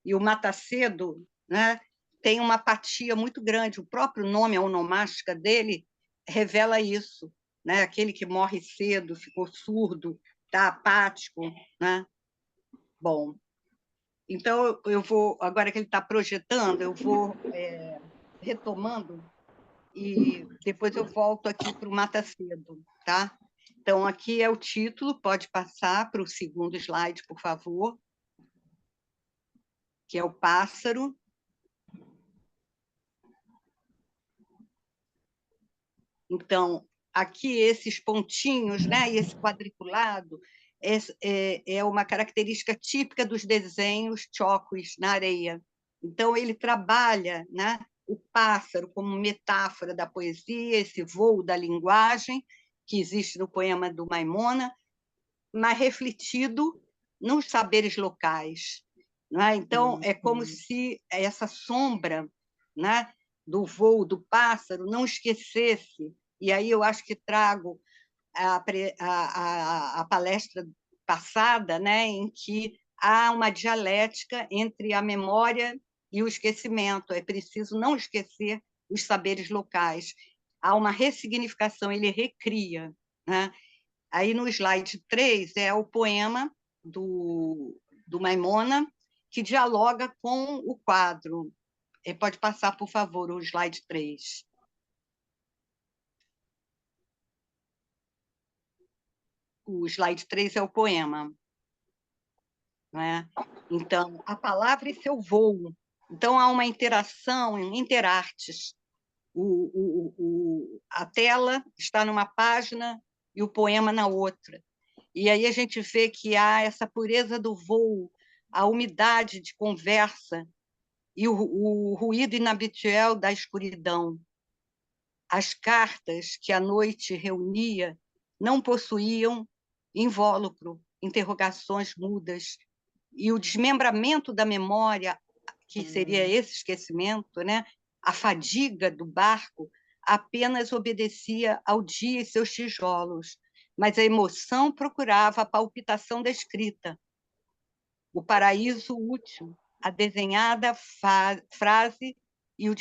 E o Matacedo, né, tem uma apatia muito grande. O próprio nome, a onomástica dele, revela isso, né? Aquele que morre cedo, ficou surdo, está apático, né? Bom, então eu vou, agora que ele está projetando, eu vou retomando e depois eu volto aqui para o Mata Cedo, tá? Então, aqui é o título, pode passar para o segundo slide, por favor, que é o pássaro. Então, aqui esses pontinhos, né, e esse quadriculado é uma característica típica dos desenhos chocos na areia. Então, ele trabalha, né, o pássaro como metáfora da poesia, esse voo da linguagem que existe no poema do Maimona, mas refletido nos saberes locais. Né? Então, é como se essa sombra, né, do voo do pássaro não esquecesse, e aí eu acho que trago a palestra passada, né, em que há uma dialética entre a memória e o esquecimento. É preciso não esquecer os saberes locais. Há uma ressignificação, ele recria. Né? Aí, no slide 3, é o poema do Maimona, que dialoga com o quadro. Pode passar, por favor, o slide 3. O slide 3 é o poema. Né? Então, a palavra e seu voo. Então, há uma interação, interartes. A tela está numa página e o poema na outra. E aí a gente vê que há essa pureza do voo, a umidade de conversa e o ruído inabitual da escuridão. As cartas que a noite reunia não possuíam invólucro, interrogações mudas, e o desmembramento da memória, que seria esse esquecimento, né? A fadiga do barco, apenas obedecia ao dia e seus tijolos, mas a emoção procurava a palpitação da escrita, o paraíso útil, a desenhada frase e o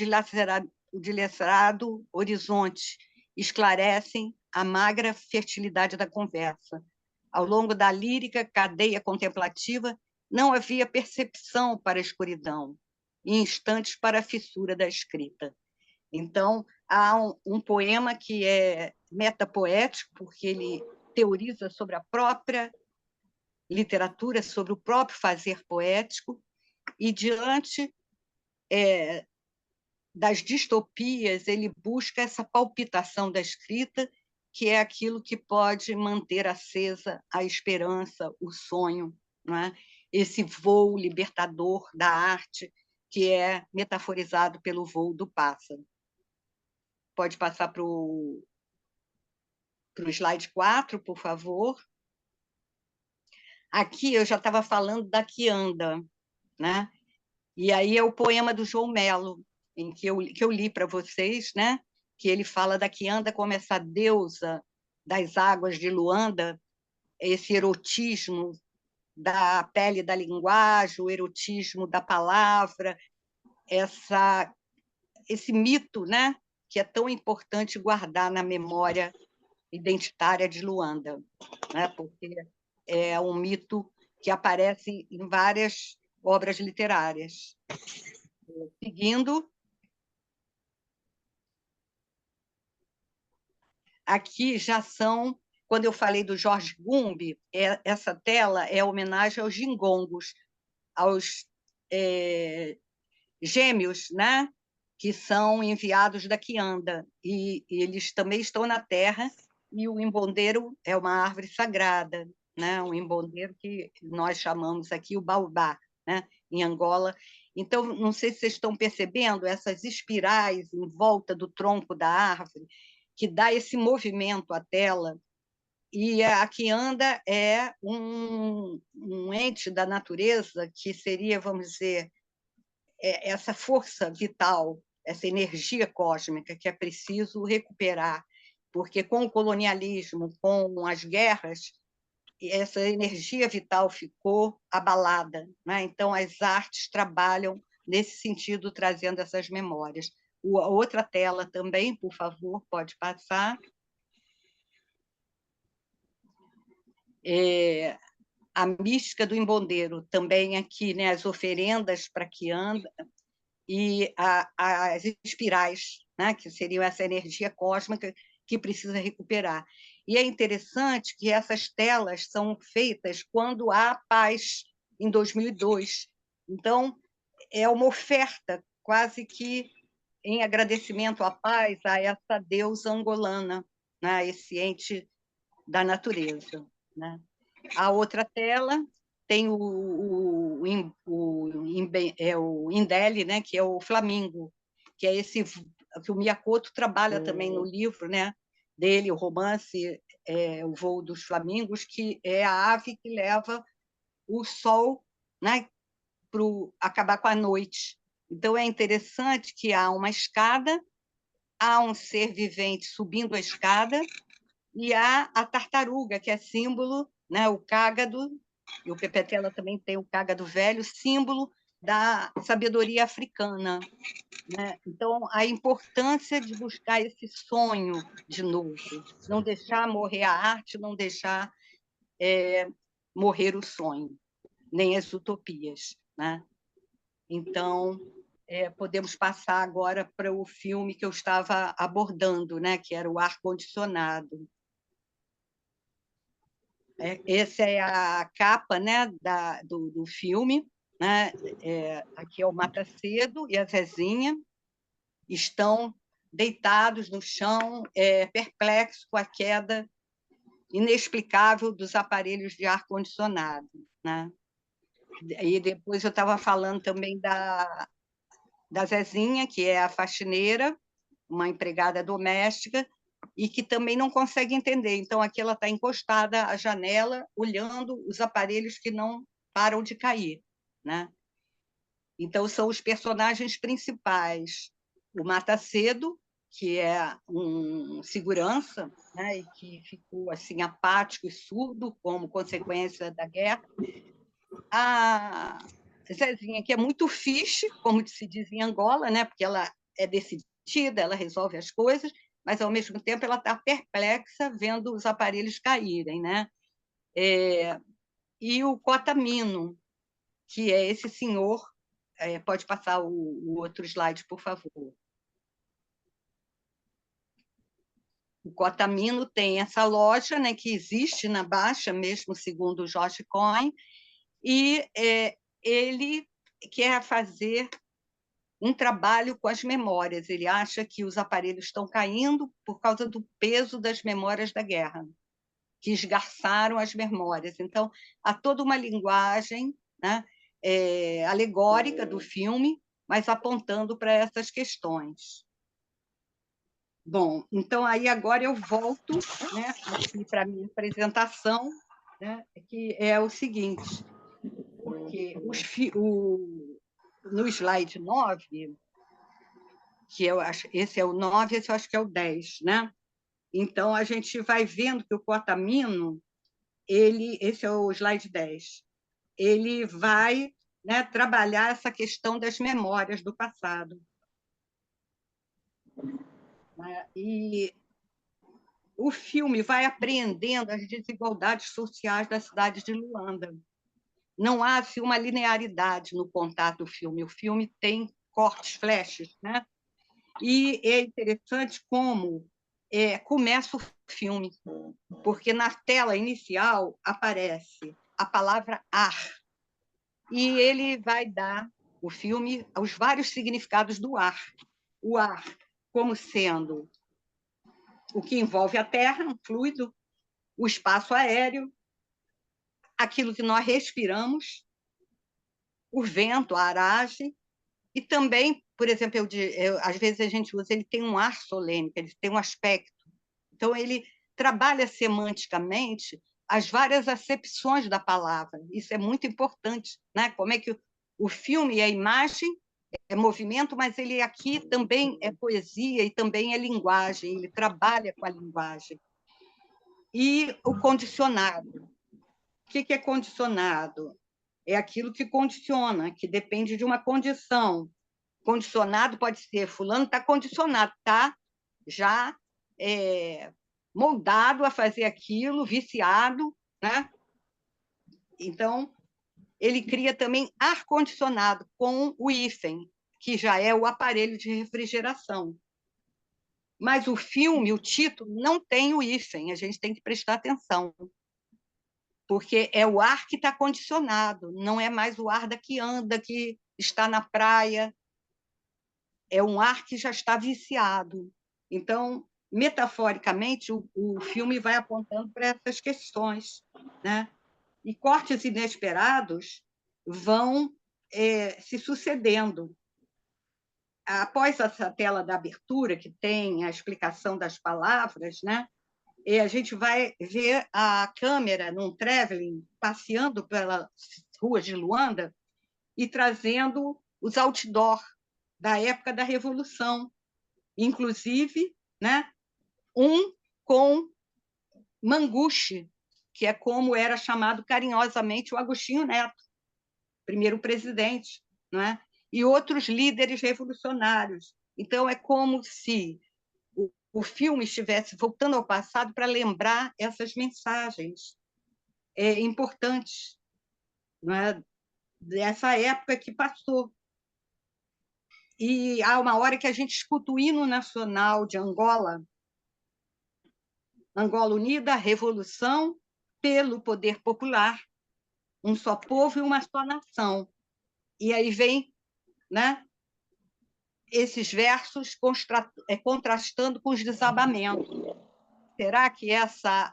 dilacerado horizonte esclarecem a magra fertilidade da conversa. Ao longo da lírica cadeia contemplativa, não havia percepção para a escuridão, e instantes para a fissura da escrita. Então, há um poema que é metapoético, porque ele teoriza sobre a própria literatura, sobre o próprio fazer poético, e diante das distopias, ele busca essa palpitação da escrita, que é aquilo que pode manter acesa a esperança, o sonho, não é? Esse voo libertador da arte, que é metaforizado pelo voo do pássaro. Pode passar para o slide 4, por favor. Aqui eu já estava falando da Quianda, né? E aí é o poema do João Melo, em que eu li para vocês, né? Que ele fala da Quianda como essa deusa das águas de Luanda, esse erotismo da pele da linguagem, o erotismo da palavra, esse mito, né? Que é tão importante guardar na memória identitária de Luanda, né? Porque é um mito que aparece em várias obras literárias. Seguindo, aqui já são, quando eu falei do Jorge Gumbi, essa tela é homenagem aos gingongos, aos gêmeos, né? Que são enviados da Quianda, e eles também estão na terra, e o imbondeiro é uma árvore sagrada, né? Um imbondeiro que nós chamamos aqui o baobá, né? Em Angola. Então, não sei se vocês estão percebendo essas espirais em volta do tronco da árvore, que dá esse movimento à tela, e a Quianda é um ente da natureza que seria, vamos dizer, essa força vital, essa energia cósmica que é preciso recuperar, porque com o colonialismo, com as guerras, essa energia vital ficou abalada, né? Então as artes trabalham nesse sentido, trazendo essas memórias. A outra tela também, por favor, pode passar. A mística do embondeiro, também aqui, né, as oferendas para que anda, e as espirais, né, que seriam essa energia cósmica que precisa recuperar. E é interessante que essas telas são feitas quando há paz, em 2002. Então, é uma oferta quase que em agradecimento à paz a essa deusa angolana, né, esse ente da natureza, né? A outra tela tem o Indele, né, que é o flamingo, que é esse que o Miyakoto trabalha também no livro, né, dele, o romance O Voo dos Flamingos, que é a ave que leva o sol, né, para acabar com a noite. Então, é interessante que há uma escada, há um ser vivente subindo a escada, e há a tartaruga, que é símbolo, né, o cágado, e o Pepetela também tem o cágado velho, símbolo da sabedoria africana, né? Então, a importância de buscar esse sonho de novo, não deixar morrer a arte, não deixar morrer o sonho, nem as utopias, né? Então, podemos passar agora para o filme que eu estava abordando, né, que era o ar-condicionado. Essa é a capa, né, do filme, né? Aqui é o Matacedo e a Zezinha, estão deitados no chão, perplexos com a queda inexplicável dos aparelhos de ar-condicionado, né? E depois eu estava falando também da Zezinha, que é a faxineira, uma empregada doméstica, e que também não consegue entender. Então, aqui ela está encostada à janela, olhando os aparelhos que não param de cair, né? Então, são os personagens principais. O Matacedo, que é um segurança, né, e que ficou assim apático e surdo como consequência da guerra. A Zezinha, que é muito fiche, como se diz em Angola, né, porque ela é decidida, ela resolve as coisas, mas, ao mesmo tempo, ela está perplexa vendo os aparelhos caírem, né? E o Cotamino, que é esse senhor, pode passar o outro slide, por favor. O Cotamino tem essa loja, né, que existe na Baixa, mesmo segundo o Jorge Cohen, e ele quer fazer um trabalho com as memórias. Ele acha que os aparelhos estão caindo por causa do peso das memórias da guerra, que esgarçaram as memórias. Então, há toda uma linguagem, né, alegórica do filme, mas apontando para essas questões. Bom, então, aí agora eu volto, né, aqui para a minha apresentação, né, que é o seguinte, porque no slide 9, que eu acho, esse é o 9, esse eu acho que é o 10, né? Então, a gente vai vendo que o Cotamino, esse é o slide 10, ele vai, né, trabalhar essa questão das memórias do passado. E o filme vai apreendendo as desigualdades sociais da cidade de Luanda. Não há assim, uma linearidade no contato do filme. O filme tem cortes, flashes, né? E é interessante como começa o filme, porque na tela inicial aparece a palavra ar, e ele vai dar, o filme, os vários significados do ar. O ar como sendo o que envolve a terra, um fluido, o espaço aéreo, aquilo que nós respiramos, o vento, a aragem, e também, por exemplo, às vezes a gente usa, ele tem um ar solene, ele tem um aspecto. Então, ele trabalha semanticamente as várias acepções da palavra. Isso é muito importante, né? Como é que o filme é imagem, é movimento, mas ele aqui também é poesia e também é linguagem, ele trabalha com a linguagem. E o condicionado. O que é condicionado? É aquilo que condiciona, que depende de uma condição. Condicionado pode ser, fulano está condicionado, está já moldado a fazer aquilo, viciado, né? Então, ele cria também ar-condicionado com o hífen, que já é o aparelho de refrigeração. Mas o filme, o título, não tem o hífen, a gente tem que prestar atenção, porque é o ar que está condicionado, não é mais o ar da que anda, que está na praia, é um ar que já está viciado. Então, metaforicamente, o filme vai apontando para essas questões, né? E cortes inesperados vão se sucedendo. Após essa tela da abertura, que tem a explicação das palavras, né? E a gente vai ver a câmera num traveling, passeando pelas ruas de Luanda e trazendo os outdoor da época da Revolução, inclusive, né, um com Manguche, que é como era chamado carinhosamente o Agostinho Neto, primeiro presidente, né, e outros líderes revolucionários. Então, é como se o filme estivesse voltando ao passado para lembrar essas mensagens importantes, não é, dessa época que passou. E há uma hora que a gente escuta o hino nacional de Angola, Angola Unida, Revolução pelo Poder Popular, um só povo e uma só nação. E aí vem, né, esses versos contrastando com os desabamentos. Será que essa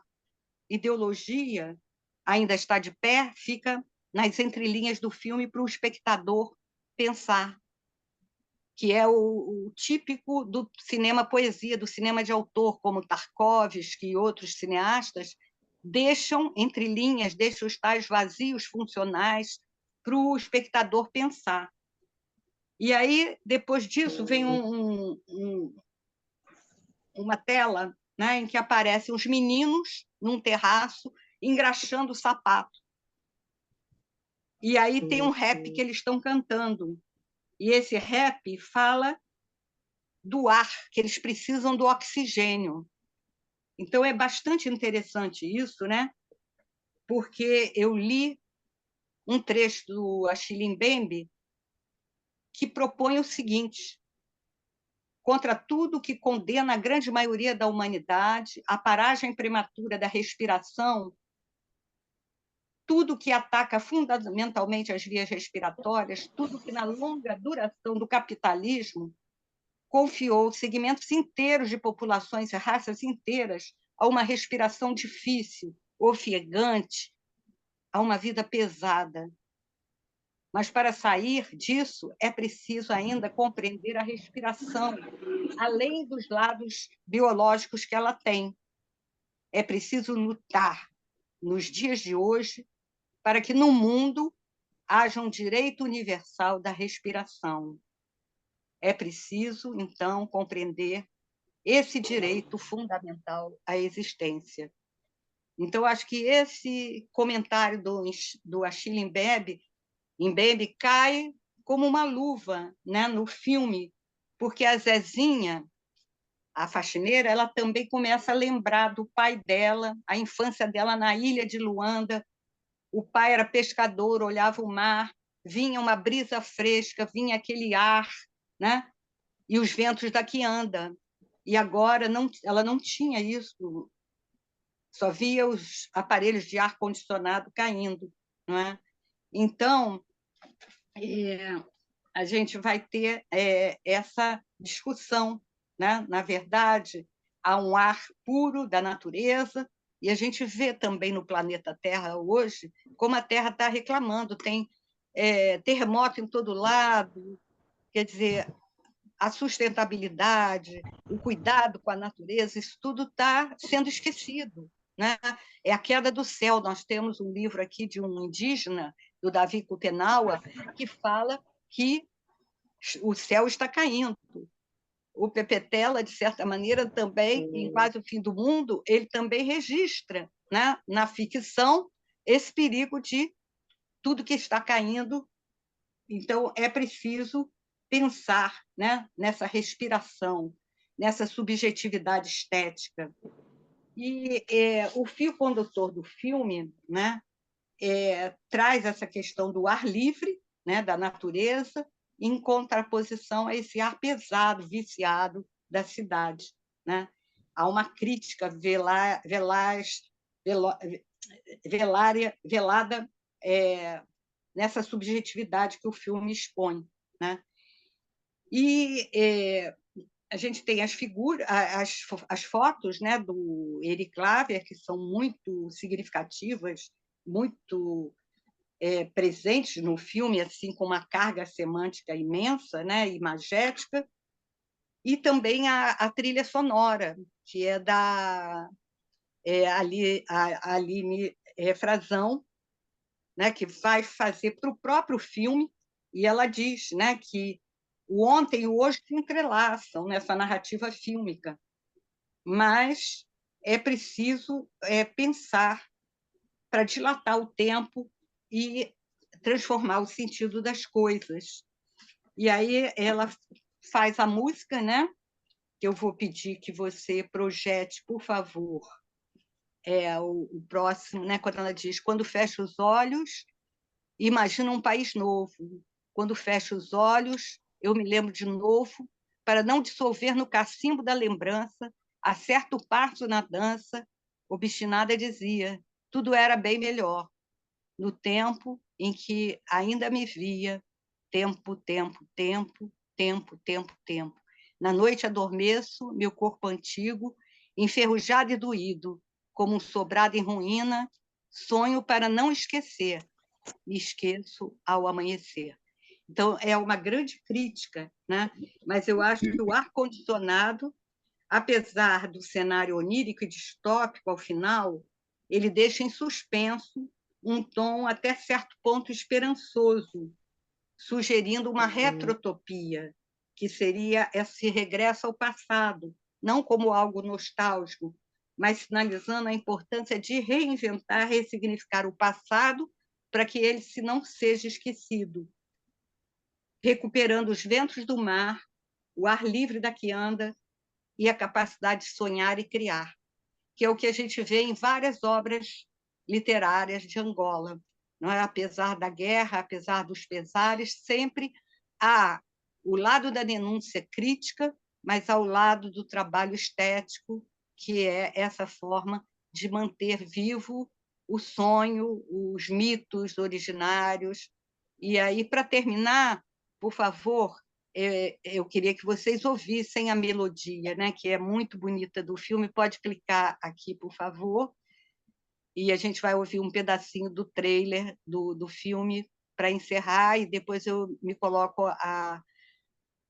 ideologia ainda está de pé? Fica nas entrelinhas do filme para o espectador pensar, que é o típico do cinema poesia, do cinema de autor, como Tarkovsky e outros cineastas, deixam entre linhas, deixam os tais vazios funcionais para o espectador pensar. E aí, depois disso, vem uma tela, né, em que aparecem os meninos num terraço engraxando o sapato. E aí tem um rap que eles estão cantando. E esse rap fala do ar, que eles precisam do oxigênio. Então, é bastante interessante isso, né? Porque eu li um trecho do Achille Mbembe que propõe o seguinte: contra tudo que condena a grande maioria da humanidade, a paragem prematura da respiração, tudo que ataca fundamentalmente as vias respiratórias, tudo que, na longa duração do capitalismo, confiou segmentos inteiros de populações e raças inteiras a uma respiração difícil, ofegante, a uma vida pesada. Mas, para sair disso, é preciso ainda compreender a respiração, além dos lados biológicos que ela tem. É preciso lutar, nos dias de hoje, para que no mundo haja um direito universal da respiração. É preciso, então, compreender esse direito fundamental à existência. Então, acho que esse comentário do Achille Mbembe cai como uma luva, né, no filme, porque a Zezinha, a faxineira, ela também começa a lembrar do pai dela, a infância dela na ilha de Luanda. O pai era pescador, olhava o mar, vinha uma brisa fresca, vinha aquele ar, né? E os ventos da quianda. E agora ela não tinha isso, só via os aparelhos de ar-condicionado caindo, não é? Então, a gente vai ter essa discussão, né? Na verdade, há um ar puro da natureza, e a gente vê também no planeta Terra hoje como a Terra está reclamando, tem terremoto em todo lado, quer dizer, a sustentabilidade, o cuidado com a natureza, isso tudo está sendo esquecido, né? É a queda do céu. Nós temos um livro aqui de um indígena, do Davi Kutenawa, que fala que o céu está caindo. O Pepe Tela, de certa maneira, também, em Quase o Fim do Mundo, ele também registra, né, na ficção, esse perigo de tudo que está caindo. Então, é preciso pensar, né, nessa respiração, nessa subjetividade estética. E o fio condutor do filme, né, traz essa questão do ar livre, né, da natureza, em contraposição a esse ar pesado, viciado da cidade, né? Há uma crítica velada nessa subjetividade que o filme expõe, né? E a gente tem as figuras, as fotos, né, do Eric Klaver, que são muito significativas, muito presentes no filme, assim, com uma carga semântica imensa, né, imagética, e também a trilha sonora, que é da Aline Frazão, né, que vai fazer para o próprio filme, e ela diz, né, que o ontem e o hoje se entrelaçam nessa narrativa fílmica, mas é preciso pensar para dilatar o tempo e transformar o sentido das coisas. E aí ela faz a música, né? Que eu vou pedir que você projete, por favor, o próximo, né? Quando ela diz: quando fecho os olhos, imagino um país novo. Quando fecho os olhos, eu me lembro de novo, para não dissolver no cacimbo da lembrança, acerto o passo na dança, obstinada dizia, tudo era bem melhor, no tempo em que ainda me via, tempo, tempo, tempo, tempo, tempo, tempo. Na noite adormeço, meu corpo antigo, enferrujado e doído, como um sobrado em ruína, sonho para não esquecer, me esqueço ao amanhecer. Então, é uma grande crítica, né? Mas eu acho que o ar-condicionado, apesar do cenário onírico e distópico ao final, ele deixa em suspenso um tom até certo ponto esperançoso, sugerindo uma retrotopia, que seria esse regresso ao passado, não como algo nostálgico, mas sinalizando a importância de reinventar, ressignificar o passado para que ele não seja esquecido, recuperando os ventos do mar, o ar livre da que anda e a capacidade de sonhar e criar, que é o que a gente vê em várias obras literárias de Angola. Não é? Apesar da guerra, apesar dos pesares, sempre há o lado da denúncia crítica, mas ao lado do trabalho estético, que é essa forma de manter vivo o sonho, os mitos originários. E aí, para terminar, por favor, eu queria que vocês ouvissem a melodia, né, que é muito bonita do filme. Pode clicar aqui, por favor, e a gente vai ouvir um pedacinho do trailer do filme para encerrar, e depois eu me coloco à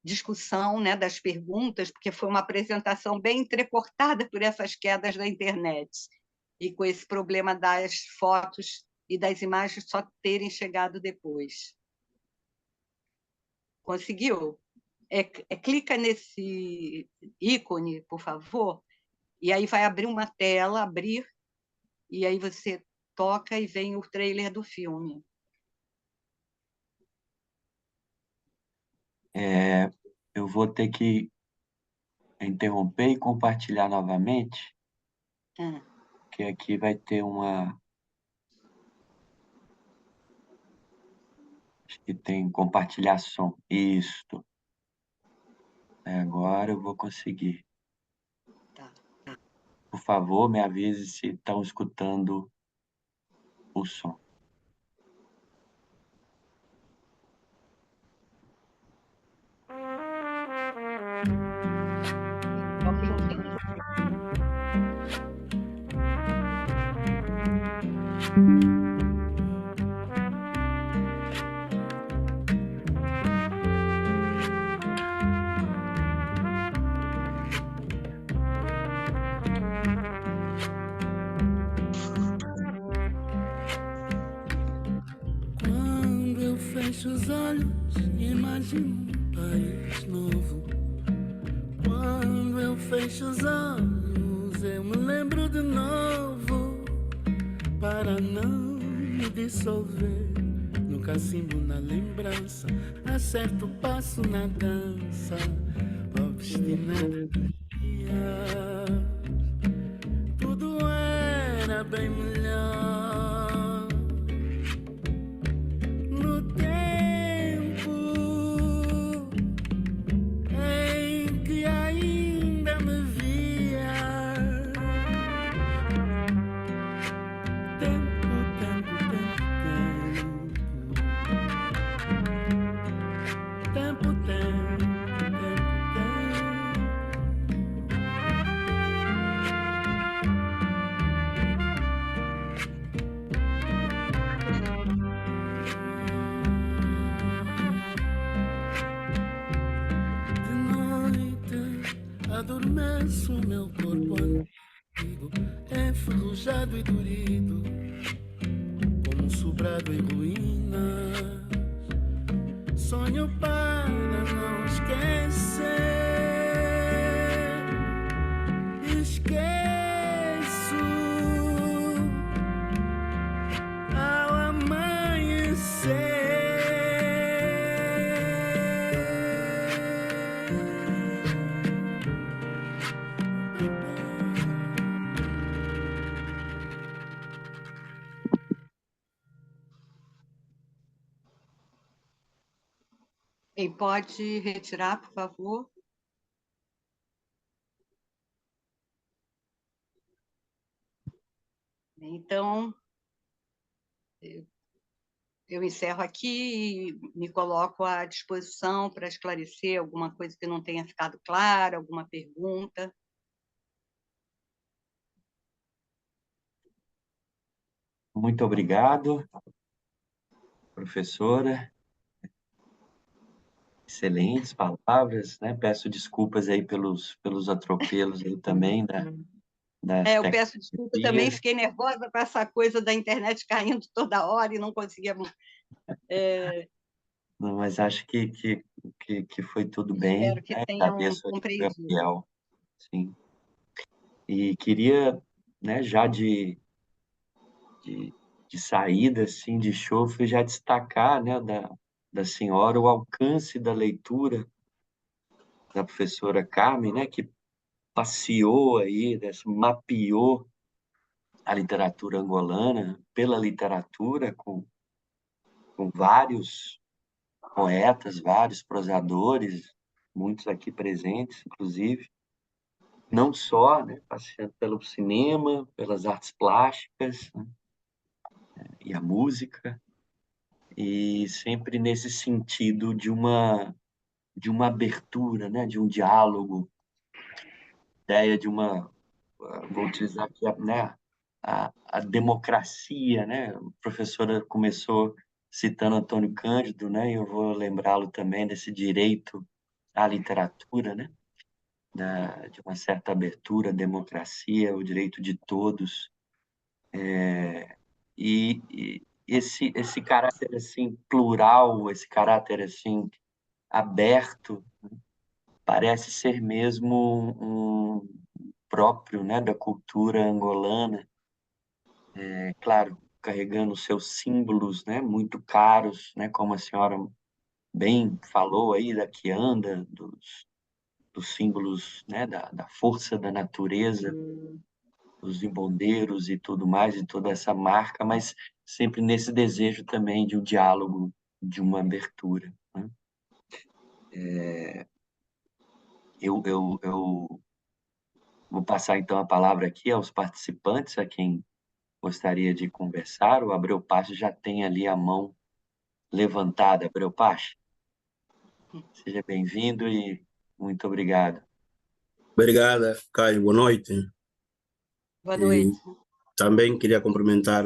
discussão, né, das perguntas, porque foi uma apresentação bem entrecortada por essas quedas da internet, e com esse problema das fotos e das imagens só terem chegado depois. Conseguiu? Clica nesse ícone, por favor, e aí vai abrir uma tela, e aí você toca e vem o trailer do filme. Eu vou ter que interromper e compartilhar novamente, que aqui vai ter uma... Acho que tem compartilhar som. Isso. Agora eu vou conseguir. Tá. Por favor, me avise se estão escutando o som. Quando eu fecho os olhos, imagino um país novo. Quando eu fecho os olhos, eu me lembro de novo, para não me dissolver no cacimbo na lembrança, acerto o passo na dança, obstinada dos dias. Tudo era bem melhor no tempo em que ainda me via. Tempo, tempo, tempo, tempo. Tempo, tempo, tempo, de noite adormeço o meu corpo antigo, enferrujado e dorido, como um sobrado em ruínas. Sonho para não esquecer, esqueço ao amanhecer. Quem pode retirar, por favor? Então, eu encerro aqui e me coloco à disposição para esclarecer alguma coisa que não tenha ficado clara, alguma pergunta. Muito obrigado, professora. Excelentes palavras, né? Peço desculpas aí pelos atropelos aí também das Eu peço desculpa também, tecnologias. fiquei nervosa com essa coisa da internet caindo toda hora e não conseguia. Não, mas acho que foi tudo bem, Espero que né? tenham Agradeço aí, compreendido. Gabriel. Sim. E queria, né, já de, de saída, assim, de chofre, já destacar, né, da senhora o alcance da leitura da professora Carmen, né, que passeou aí, mapeou a literatura angolana pela literatura, com vários poetas, vários prosadores, muitos aqui presentes, inclusive, não só, né, passeando pelo cinema, pelas artes plásticas, né, e a música, e sempre nesse sentido de uma abertura, né, de um diálogo, ideia de uma, vou utilizar aqui, né, a democracia, né? A professora começou citando Antônio Cândido, né? E eu vou lembrá-lo também desse direito à literatura, né? De uma certa abertura, democracia, o direito de todos. E esse caráter assim plural, esse caráter assim aberto, parece ser mesmo um próprio, né, da cultura angolana, claro, carregando seus símbolos, né, muito caros, né, como a senhora bem falou aí da quianda, dos símbolos, né, da força da natureza, dos embondeiros e tudo mais, e toda essa marca, mas sempre nesse desejo também de um diálogo, de uma abertura, né? Eu vou passar então a palavra aqui aos participantes, a quem gostaria de conversar. O Abreu Pache já tem ali a mão levantada. Abreu Pache, seja bem-vindo e muito obrigado. Obrigada, Caio. Boa noite. Boa E noite. também queria cumprimentar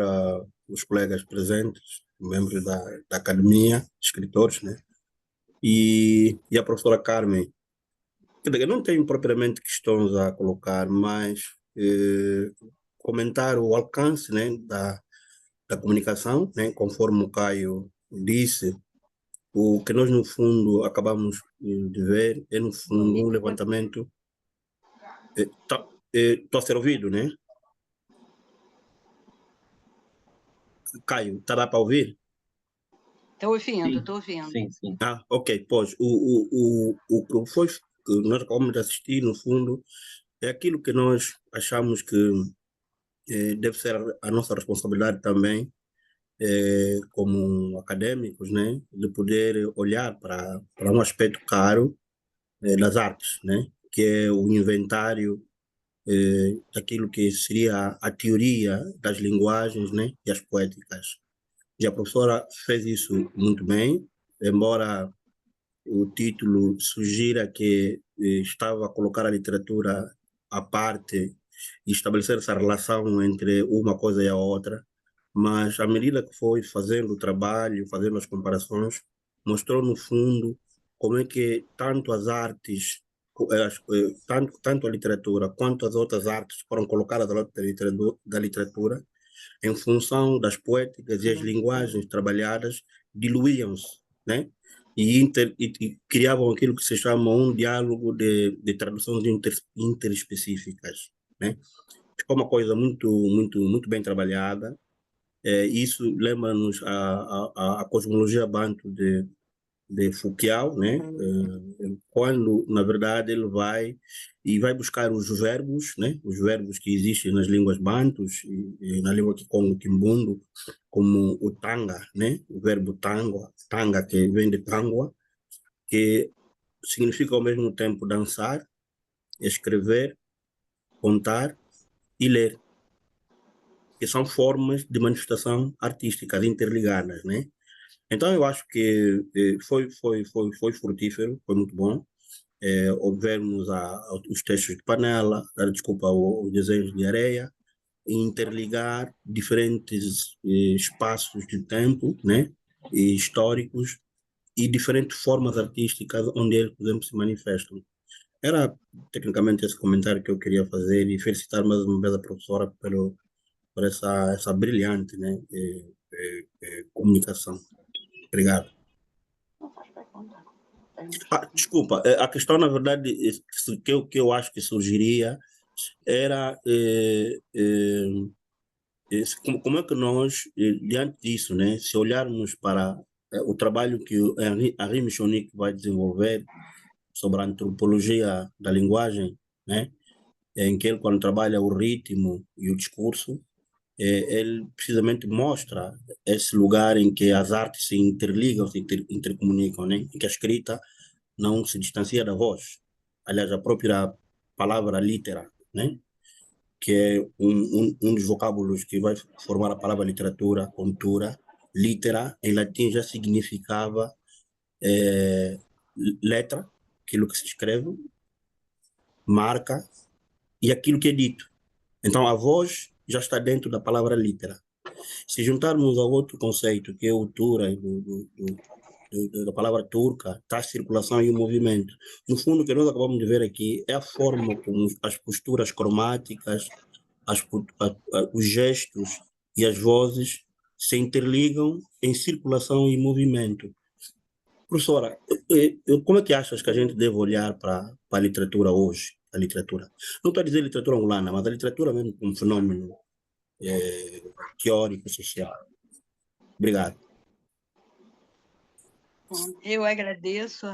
os colegas presentes, membros da academia, escritores, né? E a professora Carmen. Quer dizer, eu não tenho propriamente questões a colocar, mas comentar o alcance, né, da comunicação, né, conforme o Caio disse. O que nós, no fundo, acabamos de ver é, no fundo, um levantamento. Estou a ser ouvido, né? Caio, está lá para ouvir? Sim, estou ouvindo. sim, sim. Ok, pois, o que foi que nós acabamos de assistir, no fundo, é aquilo que nós achamos que deve ser a nossa responsabilidade também, como acadêmicos, né, de poder olhar para um aspecto caro das artes, né, que é o inventário daquilo que seria a teoria das linguagens, né, e as poéticas. E a professora fez isso muito bem, embora o título sugira que estava a colocar a literatura à parte e estabelecer essa relação entre uma coisa e a outra, mas à medida que foi fazendo o trabalho, fazendo as comparações, mostrou no fundo como é que tanto as artes, tanto a literatura quanto as outras artes foram colocadas ao lado da literatura em função das poéticas e as linguagens trabalhadas, diluíam-se, né? E criavam aquilo que se chama um diálogo de traduções interespecíficas, né? Ficou uma coisa muito bem trabalhada. Isso lembra-nos a cosmologia banto de Foucault, né? Quando, na verdade, ele vai buscar os verbos, né? Os verbos que existem nas línguas bantus e na língua Kikongo-Kimbundo, como o tanga, né? O verbo tanga que vem de tangwa, que significa ao mesmo tempo dançar, escrever, contar e ler, que são formas de manifestação artística interligadas, né? Então, eu acho que foi frutífero, foi muito bom. Ouvirmos os textos de Panela, desculpa, os desenhos de areia, e interligar diferentes espaços de tempo, né, e históricos, e diferentes formas artísticas onde eles, por exemplo, se manifestam. Era, tecnicamente, esse comentário que eu queria fazer e felicitar mais uma vez a professora por essa brilhante, né, comunicação. Obrigado. Desculpa, a questão, na verdade, que eu acho que surgiria era como é que nós, diante disso, né, se olharmos para o trabalho que o Henri Michonique vai desenvolver sobre a antropologia da linguagem, né, em que ele, quando trabalha o ritmo e o discurso, ele precisamente mostra esse lugar em que as artes se interligam, se intercomunicam, né, em que a escrita não se distancia da voz. Aliás, a própria palavra litera, né, que é um dos vocábulos que vai formar a palavra literatura, cultura, litera, em latim já significava letra, aquilo que se escreve, marca e aquilo que é dito. Então, a voz já está dentro da palavra litera. Se juntarmos ao outro conceito, que é o tura, da palavra turca, está a circulação e o movimento. No fundo, o que nós acabamos de ver aqui é a forma como as posturas cromáticas, os gestos e as vozes se interligam em circulação e movimento. Professora, como é que achas que a gente deve olhar para a literatura hoje? A literatura. Não estou a dizer literatura angolana, mas a literatura mesmo como fenômeno teórico, social. Obrigado. Eu agradeço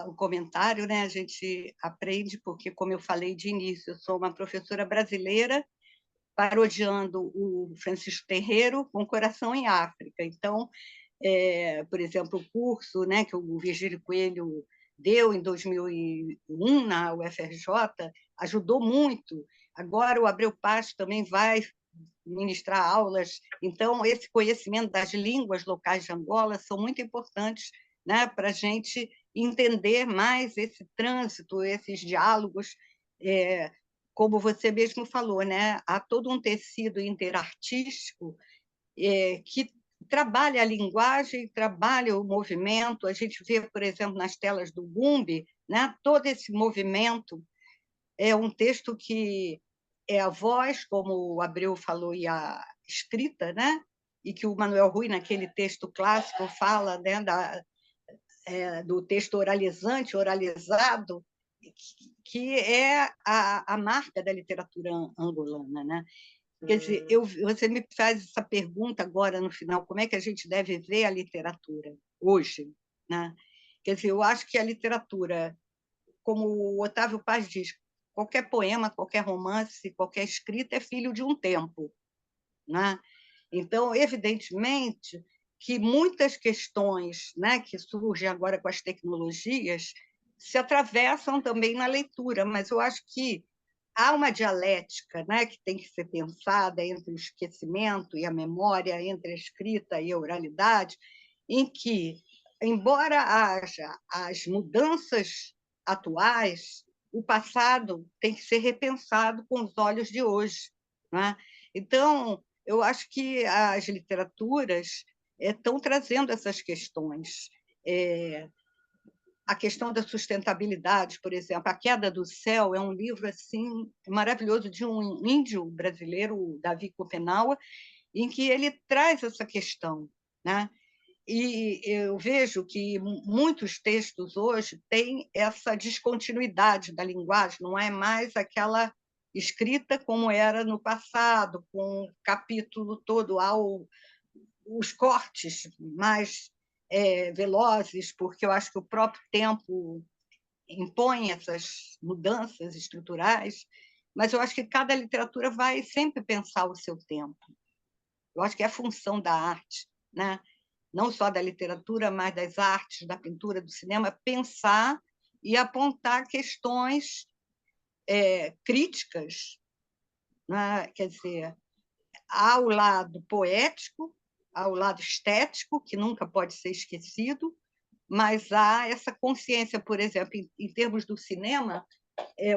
o comentário, né? A gente aprende, porque, como eu falei de início, eu sou uma professora brasileira parodiando o Francisco Terreiro com Coração em África. Então, por exemplo, o curso, né, que o Virgílio Coelho deu em 2001 na UFRJ ajudou muito. Agora o Abreu Paes também vai ministrar aulas. Então, esse conhecimento das línguas locais de Angola são muito importantes, né, para a gente entender mais esse trânsito, esses diálogos. Como você mesmo falou, né, há todo um tecido interartístico que trabalha a linguagem, trabalha o movimento. A gente vê, por exemplo, nas telas do Gumbi, né, todo esse movimento. É um texto que é a voz, como o Abreu falou, e a escrita, né? E que o Manuel Rui, naquele texto clássico, fala, né, do texto oralizante, oralizado, que é a marca da literatura angolana, né? Quer dizer, você me faz essa pergunta agora no final, como é que a gente deve ver a literatura? hoje, né? Quer dizer, eu acho que a literatura, como o Otávio Paz diz, qualquer poema, qualquer romance, qualquer escrita é filho de um tempo, né? Então, evidentemente, que muitas questões, né, que surgem agora com as tecnologias se atravessam também na leitura, mas eu acho que há uma dialética, né, que tem que ser pensada entre o esquecimento e a memória, entre a escrita e a oralidade, em que, embora haja as mudanças atuais, o passado tem que ser repensado com os olhos de hoje, né? Então, eu acho que as literaturas estão trazendo essas questões. A questão da sustentabilidade, por exemplo, A Queda do Céu é um livro assim maravilhoso de um índio brasileiro, Davi Copenaua, em que ele traz essa questão, né? E eu vejo que muitos textos hoje têm essa descontinuidade da linguagem, não é mais aquela escrita como era no passado, com o capítulo todo, os cortes mais velozes, porque eu acho que o próprio tempo impõe essas mudanças estruturais, mas eu acho que cada literatura vai sempre pensar o seu tempo. Eu acho que é a função da arte, né? Não só da literatura, mas das artes, da pintura, do cinema, pensar e apontar questões críticas, né? Quer dizer, há o lado poético, há o lado estético, que nunca pode ser esquecido, mas há essa consciência, por exemplo, em termos do cinema,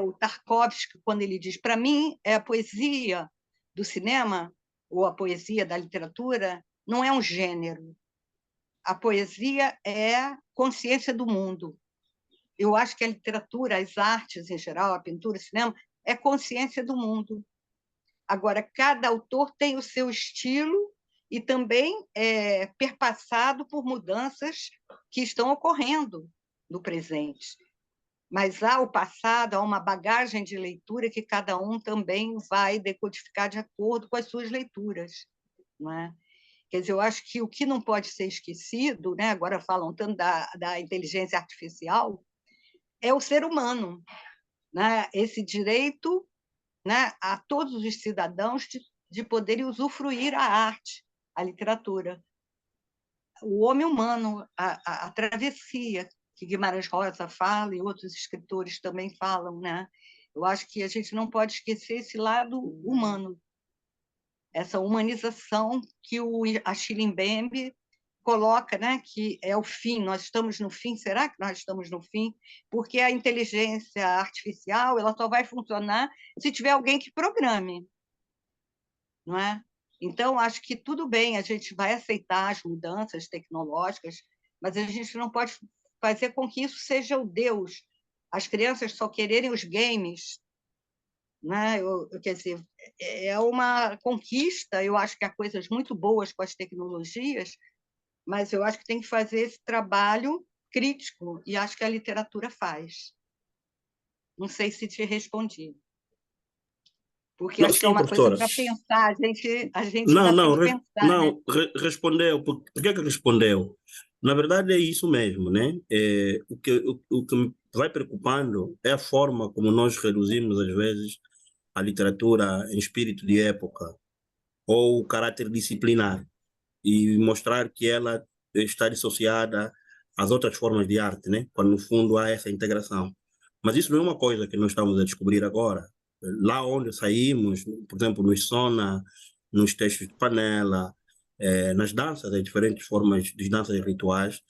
o Tarkovsky, quando ele diz, para mim, a poesia do cinema, ou a poesia da literatura, não é um gênero. A poesia é consciência do mundo. Eu acho que a literatura, as artes em geral, a pintura, o cinema, é consciência do mundo. Agora, cada autor tem o seu estilo e também é perpassado por mudanças que estão ocorrendo no presente. Mas há o passado, há uma bagagem de leitura que cada um também vai decodificar de acordo com as suas leituras, não é? Quer dizer, eu acho que o que não pode ser esquecido, né, agora falam tanto da inteligência artificial, é o ser humano, né? Esse direito, né, a todos os cidadãos de poderem usufruir a arte, a literatura. O homem humano, a travessia, que Guimarães Rosa fala e outros escritores também falam, né? Eu acho que a gente não pode esquecer esse lado humano, essa humanização que o Achille Mbembe coloca, né, que é o fim, nós estamos no fim, será que nós estamos no fim? Porque a inteligência artificial ela só vai funcionar se tiver alguém que programe, não é? Então, acho que tudo bem, a gente vai aceitar as mudanças tecnológicas, mas a gente não pode fazer com que isso seja o Deus. As crianças só quererem os games, né? Quer dizer, é uma conquista, eu acho que há coisas muito boas com as tecnologias, mas eu acho que tem que fazer esse trabalho crítico, e acho que a literatura faz. Não sei se te respondi. Porque Não, acho que é sim, uma coisa professora. para pensar, a gente Não, ainda tem não, que pensar, né? respondeu. Por que que respondeu? Na verdade, é isso mesmo, né? O que me vai preocupando é a forma como nós reduzimos, às vezes, a literatura em espírito de época ou o caráter disciplinar e mostrar que ela está dissociada às outras formas de arte, né? Quando, no fundo, há essa integração. Mas isso não é uma coisa que nós estamos a descobrir agora. Lá onde saímos, por exemplo, nos Sona, nos textos de panela, nas danças, as diferentes formas de danças rituais,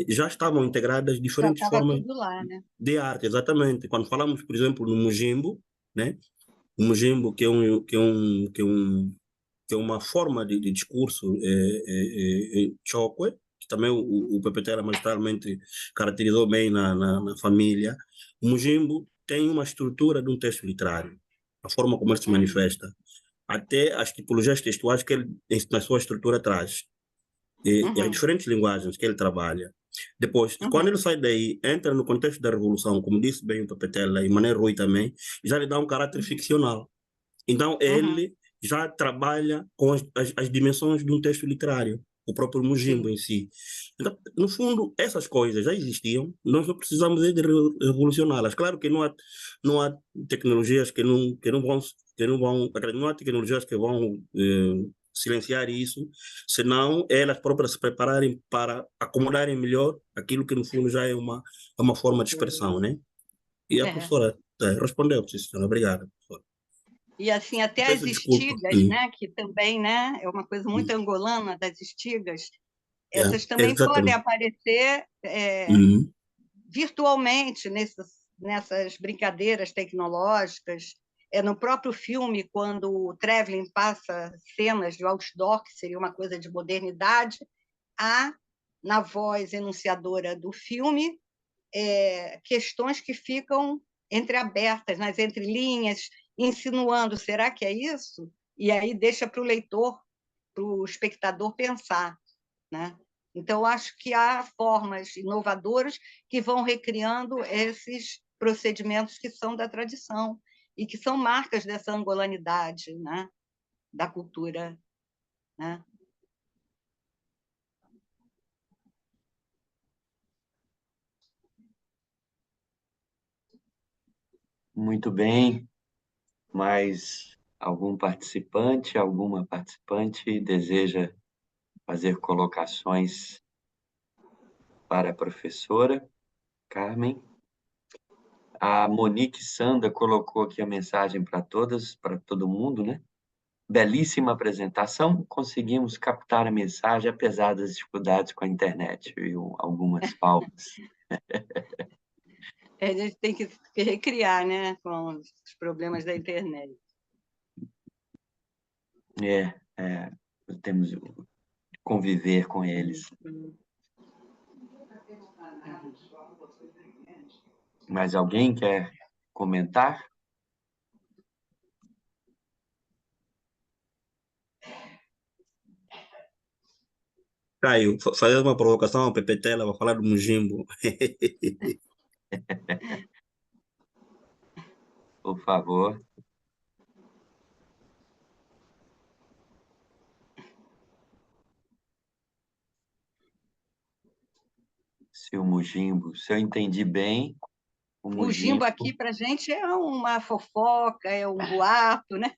já estavam integradas Já diferentes estava formas tudo lá, né? de arte, exatamente. Quando falamos, por exemplo, no Mujimbo, né? O Mujimbo, que é uma forma de discurso chokwe, que também o Pepetera magistralmente caracterizou bem na família. O Mujimbo tem uma estrutura de um texto literário, a forma como ele se manifesta, até as tipologias textuais que ele, na sua estrutura, traz, e as diferentes linguagens que ele trabalha. Depois, quando ele sai daí, entra no contexto da Revolução, como disse bem o Pepetela e Mané Rui também, já lhe dá um caráter ficcional. Então, ele já trabalha com as dimensões de um texto literário. o próprio Mujimbo em si. Então, no fundo, essas coisas já existiam, nós não precisamos de revolucioná-las. Claro que não há tecnologias não há tecnologias que vão silenciar isso, senão elas próprias se prepararem para acomodarem melhor aquilo que no fundo já é uma forma de expressão, né? E a É. professora respondeu, sim, senhora, obrigada, professora. E assim, até as Peço desculpa. espigas, né, que também, né, é uma coisa muito angolana das espigas, essas também podem Exatamente. aparecer Uhum. virtualmente nessas brincadeiras tecnológicas. No próprio filme, quando o Trevelyan passa cenas de outdoor, que seria uma coisa de modernidade, há, na voz enunciadora do filme, questões que ficam entreabertas, nas entrelinhas, insinuando, será que é isso? E aí deixa para o leitor, para o espectador pensar, né? Então, acho que há formas inovadoras que vão recriando esses procedimentos que são da tradição e que são marcas dessa angolanidade, né? Da cultura, né? Muito bem. Mais algum participante, alguma participante deseja fazer colocações para a professora Carmen? A Monique Sanda colocou aqui a mensagem para todas, para todo mundo, né? Belíssima apresentação, conseguimos captar a mensagem apesar das dificuldades com a internet, viu? Algumas palmas. A gente tem que recriar, né, com os problemas da internet. Temos que conviver com eles. Mais alguém quer comentar? Caio, fazer uma provocação ao PPT, ela vai falar do Mujimbo. Por favor. Se eu entendi bem, o Mujimbo aqui, para a gente, é uma fofoca, é um boato, né?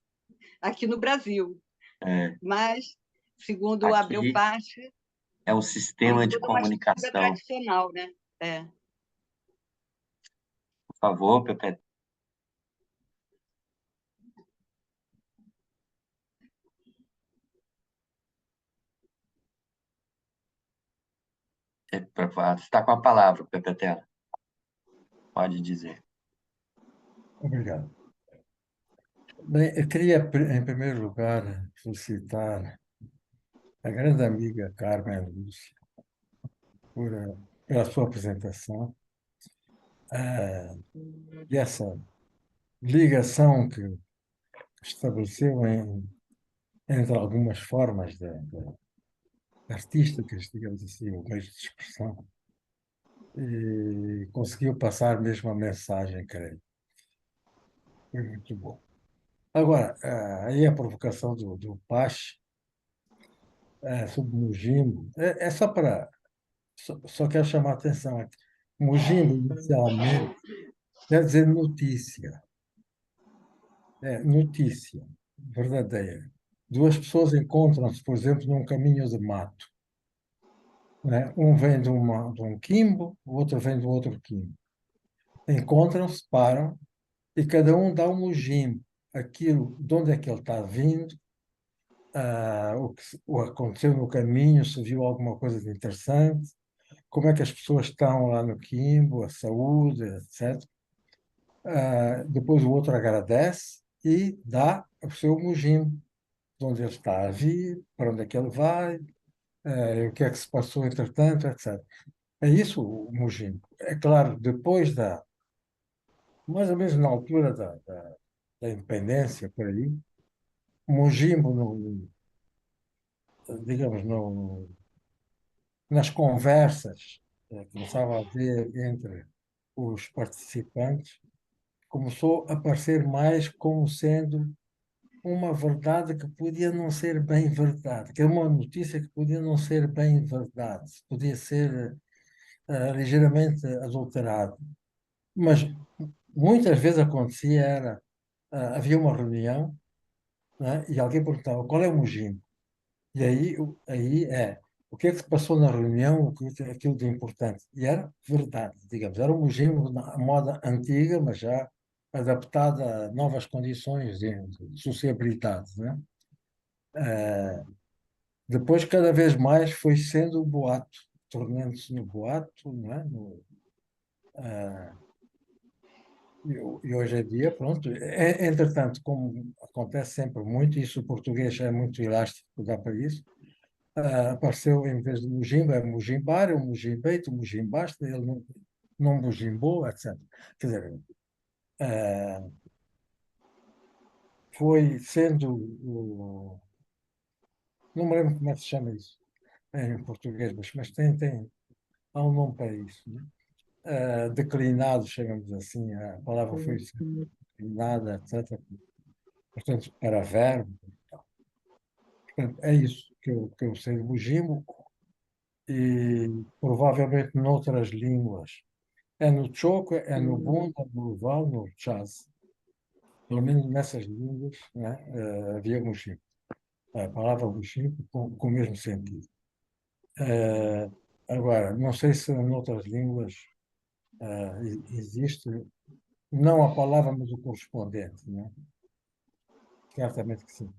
Aqui no Brasil. Mas, segundo o Abreu Pache, é um sistema de comunicação tradicional, né? Por favor, Pepe. Você está com a palavra, Pepe Tela. Pode dizer. Obrigado. Bem, eu queria, em primeiro lugar, felicitar a grande amiga Carmen Lúcia pela sua apresentação e essa ligação que estabeleceu entre algumas formas artísticas, digamos assim, o meio de expressão, e conseguiu passar mesmo a mensagem, creio. Foi muito bom. Agora, aí a provocação do Pache sobre o Mujimbo, é só para... Só quero chamar a atenção aqui. Mujimbo, inicialmente, quer dizer notícia. Notícia verdadeira. Duas pessoas encontram-se, por exemplo, num caminho de mato, né? Um vem de um quimbo, o outro vem do outro quimbo. Encontram-se, param, e cada um dá um mujimbo. Aquilo, de onde é que ele está vindo, o que aconteceu no caminho, se viu alguma coisa de interessante, como é que as pessoas estão lá no quimbo, a saúde, etc. Depois o outro agradece e dá o seu mujimbo, de onde ele está a vir, para onde é que ele vai, o que é que se passou entretanto, etc. É isso o mujimbo. É claro, mais ou menos na altura da independência, por aí, o mujimbo, digamos, nas conversas começava a haver entre os participantes, começou a aparecer mais como sendo uma verdade que podia não ser bem verdade, que é uma notícia que podia não ser bem verdade, podia ser ligeiramente adulterado. Mas muitas vezes acontecia, havia uma reunião, né, e alguém perguntava qual é o Mujimbo? E aí o que é que se passou na reunião, o que é aquilo de importante? E era verdade, digamos, era um Mujimbo na moda antiga, mas já adaptada a novas condições de sociabilidade, né? Depois, cada vez mais, foi sendo o boato, tornando-se no boato, não é? E hoje em dia, pronto. Entretanto, como acontece sempre muito, isso o português é muito elástico, dá para isso, apareceu, em vez de Mujimba, é Mujimbar, o Mujimbeito, o Mujimbaste, ele não Mujimbou, etc. Quer dizer, ah, foi sendo, não me lembro como é que se chama isso em português, mas há um nome para isso, né? Declinado, chamamos assim, a palavra foi declinada, etc. Portanto, era verbo. Portanto, é isso que eu sei de Mujimbo e provavelmente noutras línguas. É no Choco, é no Bunda, no Val, no Chaz. Pelo menos nessas línguas, né, havia Mujimbo. A palavra Mujimbo com o mesmo sentido. Agora, não sei se noutras línguas existe, não a palavra, mas o correspondente, né? Certamente que sim.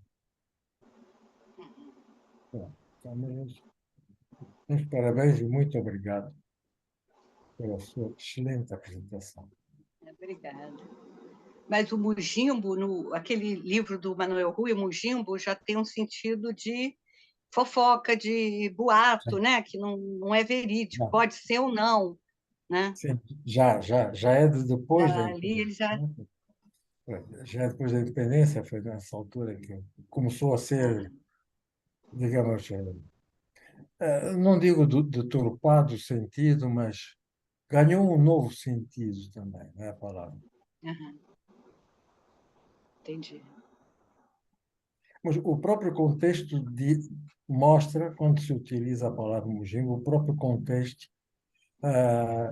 Bom, então, meus parabéns e muito obrigado pela sua excelente apresentação. Obrigada. Mas o Mujimbo, aquele livro do Manuel Rui, o Mujimbo, já tem um sentido de fofoca, de boato, né? Que não é verídico, Não, pode ser ou não, né? sim, já é depois da Ali ele já... independência. Já é depois da independência, foi nessa altura que começou a ser, digamos, não digo deturpado o sentido, mas ganhou um novo sentido também, não é a palavra. Uhum. Entendi. Mas o próprio contexto mostra, quando se utiliza a palavra Mujimbo, o próprio contexto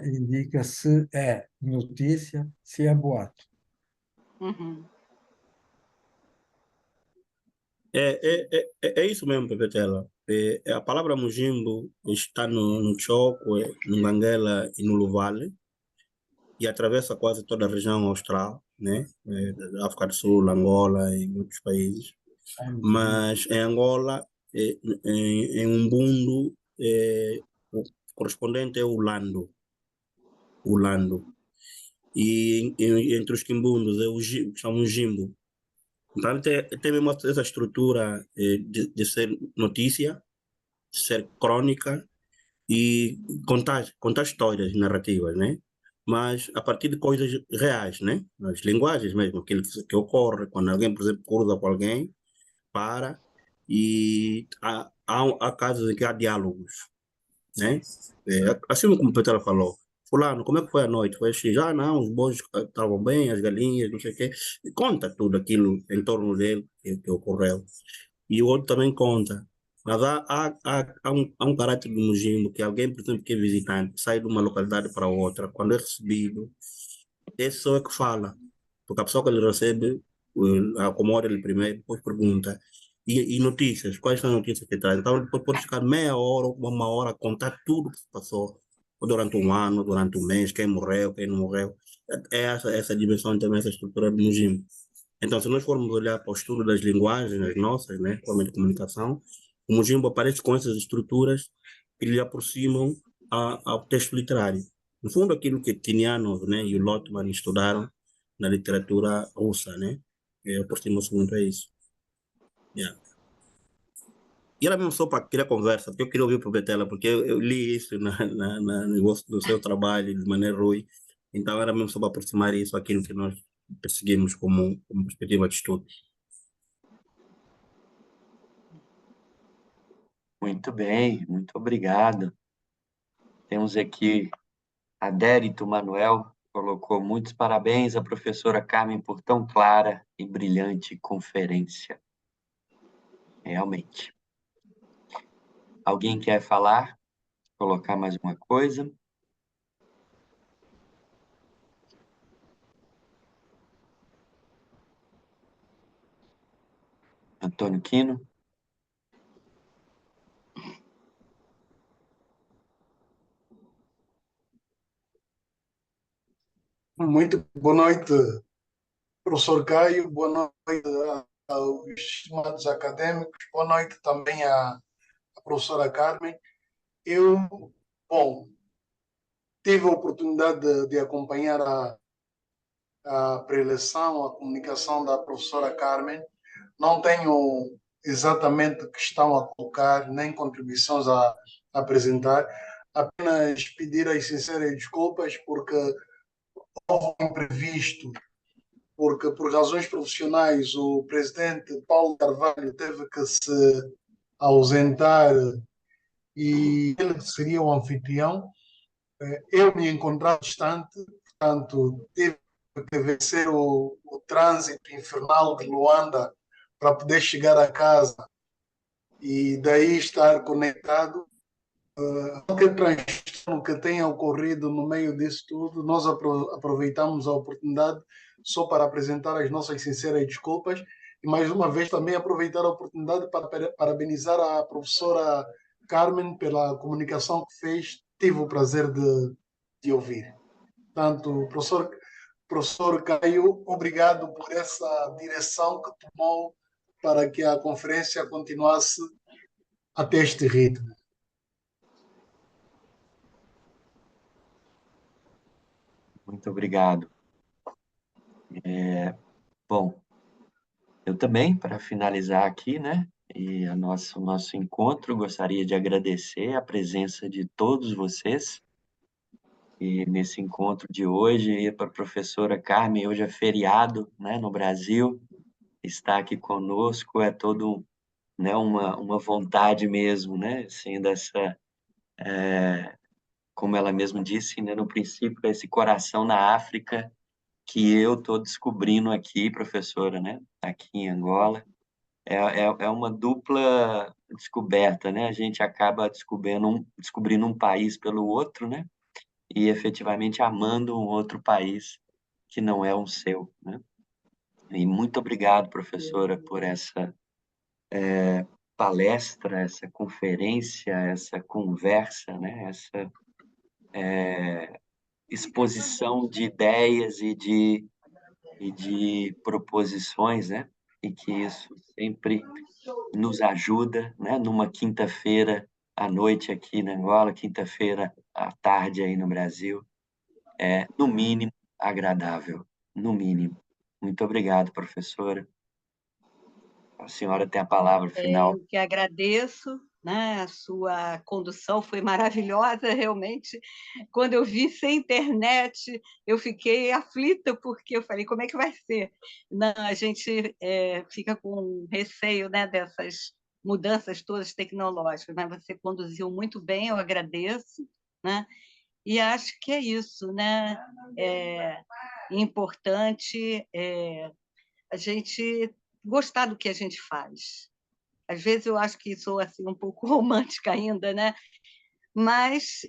indica se é notícia, se é boato. Uhum. É isso mesmo, Pepetela. A palavra Mujimbo está no Choco, no Ganguela e no Luvale, e atravessa quase toda a região austral, né? Da África do Sul, Angola e outros países. Mas em Angola, em Umbundo, o correspondente é o Lando. O Lando. E entre os quimbundos é chamam Jimbo. Então tem mesmo essa estrutura de ser notícia, ser crônica e contar histórias narrativas, né? Mas a partir de coisas reais, né? As linguagens mesmo, aquilo que ocorre quando alguém, por exemplo, cruza com alguém, para, e há casos em que há diálogos, né? Assim como o Peter falou, fulano, como é que foi a noite? Foi assim, já não, os bois estavam bem, as galinhas, não sei o quê. E conta tudo aquilo em torno dele que ocorreu. E o outro também conta. Mas há um caráter do Mujimbo que alguém, por exemplo, que é visitante, sai de uma localidade para outra, quando é recebido, esse só é que fala. Porque a pessoa que ele recebe, acomoda ele primeiro, depois pergunta. E notícias, quais são as notícias que traz? Então, depois pode ficar meia hora, uma hora, a contar tudo que se passou durante um ano, durante um mês, quem morreu, quem não morreu. É essa dimensão também, essa estrutura do Mujimbo. Então, se nós formos olhar para o estudo das linguagens, as nossas, né, forma de comunicação, o Mujimbo aparece com essas estruturas que lhe aproximam ao texto literário. No fundo, aquilo que Tinianov, né, e o Lotman estudaram na literatura russa, né, aproximam-se muito a isso. Yeah. E era mesmo só para criar conversa, porque eu queria ouvir o Betela, porque eu li isso no seu trabalho, de maneira ruim. Então, era mesmo só para aproximar isso àquilo que nós perseguimos como perspectiva de estudo. Muito bem, muito obrigado. Temos aqui Adérito Manuel colocou muitos parabéns à professora Carmen por tão clara e brilhante conferência. Realmente. Alguém quer falar? Colocar mais uma coisa? Antônio Quino? Muito boa noite, professor Caio, boa noite aos estimados acadêmicos, boa noite também à professora Carmen. Bom, tive a oportunidade de acompanhar a preleção, a comunicação da professora Carmen. Não tenho exatamente questão a colocar, nem contribuições a apresentar, apenas pedir as sinceras desculpas, porque houve um imprevisto, porque por razões profissionais o presidente Paulo Carvalho teve que se ausentar e ele seria o anfitrião. Eu me encontrava distante, portanto, tive que vencer o trânsito infernal de Luanda para poder chegar a casa e daí estar conectado. Qualquer transtorno que tenha ocorrido no meio disso tudo, nós aproveitamos a oportunidade só para apresentar as nossas sinceras desculpas e, mais uma vez, também aproveitar a oportunidade para parabenizar a professora Carmen pela comunicação que fez. Tive o prazer de ouvir. Portanto, professor Caio, obrigado por essa direção que tomou para que a conferência continuasse até este ritmo. Muito obrigado. Bom, eu também, para finalizar aqui, né, e o nosso encontro, gostaria de agradecer a presença de todos vocês. E nesse encontro de hoje, e para a professora Carmen, hoje é feriado, né, no Brasil, estar aqui conosco é todo, né, uma vontade mesmo, né, assim, dessa, como ela mesma disse, né, no princípio, esse coração na África que eu estou descobrindo aqui, professora, né, aqui em Angola. É uma dupla descoberta, né? A gente acaba descobrindo um país pelo outro, né? E efetivamente amando um outro país que não é o seu, né? E muito obrigado, professora, por essa palestra, essa conferência, essa conversa, né? Essa exposição de ideias e de proposições, né? E que isso sempre nos ajuda, né? Numa quinta-feira à noite aqui na Angola, quinta-feira à tarde aí no Brasil, é, no mínimo, agradável, no mínimo. Muito obrigado, professora. A senhora tem a palavra final. Eu que agradeço, né? A sua condução foi maravilhosa, realmente. Quando eu vi sem internet, eu fiquei aflita, porque eu falei, como é que vai ser? Não, a gente fica com receio, né, dessas mudanças todas tecnológicas, mas você conduziu muito bem, eu agradeço, né? E acho que é isso, né? É importante a gente gostar do que a gente faz. Às vezes eu acho que sou assim um pouco romântica ainda, né? Mas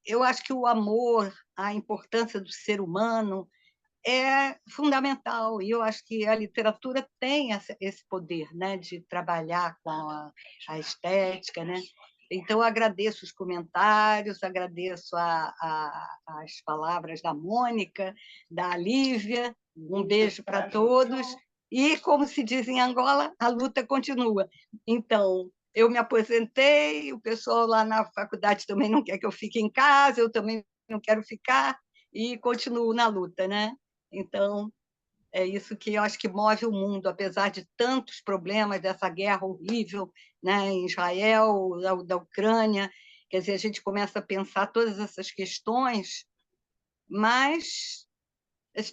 eu acho que o amor, a importância do ser humano é fundamental, e eu acho que a literatura tem esse poder, né, de trabalhar com a estética, né? Então, eu agradeço os comentários, agradeço as palavras da Mônica, da Lívia, um beijo para todos, e, como se diz em Angola, a luta continua. Então, eu me aposentei, o pessoal lá na faculdade também não quer que eu fique em casa, eu também não quero ficar, e continuo na luta, né? Então, é isso que eu acho que move o mundo, apesar de tantos problemas dessa guerra horrível, né, em Israel, da Ucrânia. Quer dizer, a gente começa a pensar todas essas questões, mas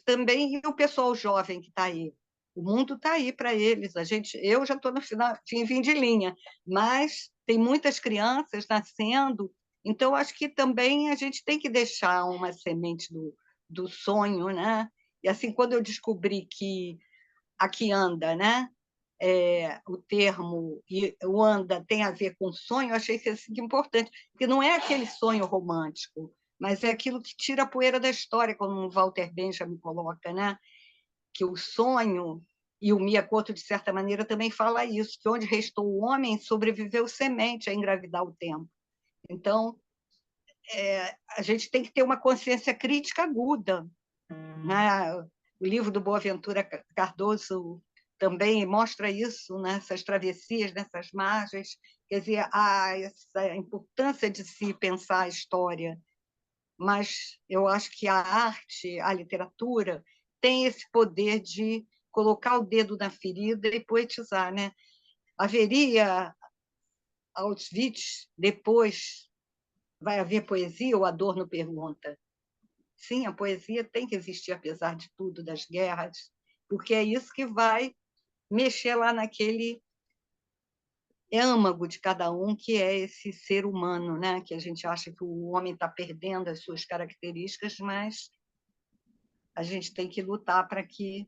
também o pessoal jovem que está aí. O mundo está aí para eles. Eu já estou no fim de linha, mas tem muitas crianças nascendo, então acho que também a gente tem que deixar uma semente do sonho, né? E assim, quando eu descobri que aqui anda, né? O termo e o anda tem a ver com sonho, eu achei que isso é importante, porque não é aquele sonho romântico, mas é aquilo que tira a poeira da história, como o Walter Benjamin coloca, né? Que o sonho, e o Miyakoto, de certa maneira, também fala isso, que onde restou o homem, sobreviveu semente a engravidar o tempo. Então, a gente tem que ter uma consciência crítica aguda, né? O livro do Boaventura Cardoso também mostra isso, nessas travessias, nessas margens. Quer dizer, há essa importância de se pensar a história, mas eu acho que a arte, a literatura, tem esse poder de colocar o dedo na ferida e poetizar, né? Haveria Auschwitz depois? Vai haver poesia? O Adorno pergunta. Sim, a poesia tem que existir, apesar de tudo, das guerras, porque é isso que vai mexer lá naquele âmago de cada um, que é esse ser humano, né? Que a gente acha que o homem está perdendo as suas características, mas a gente tem que lutar para que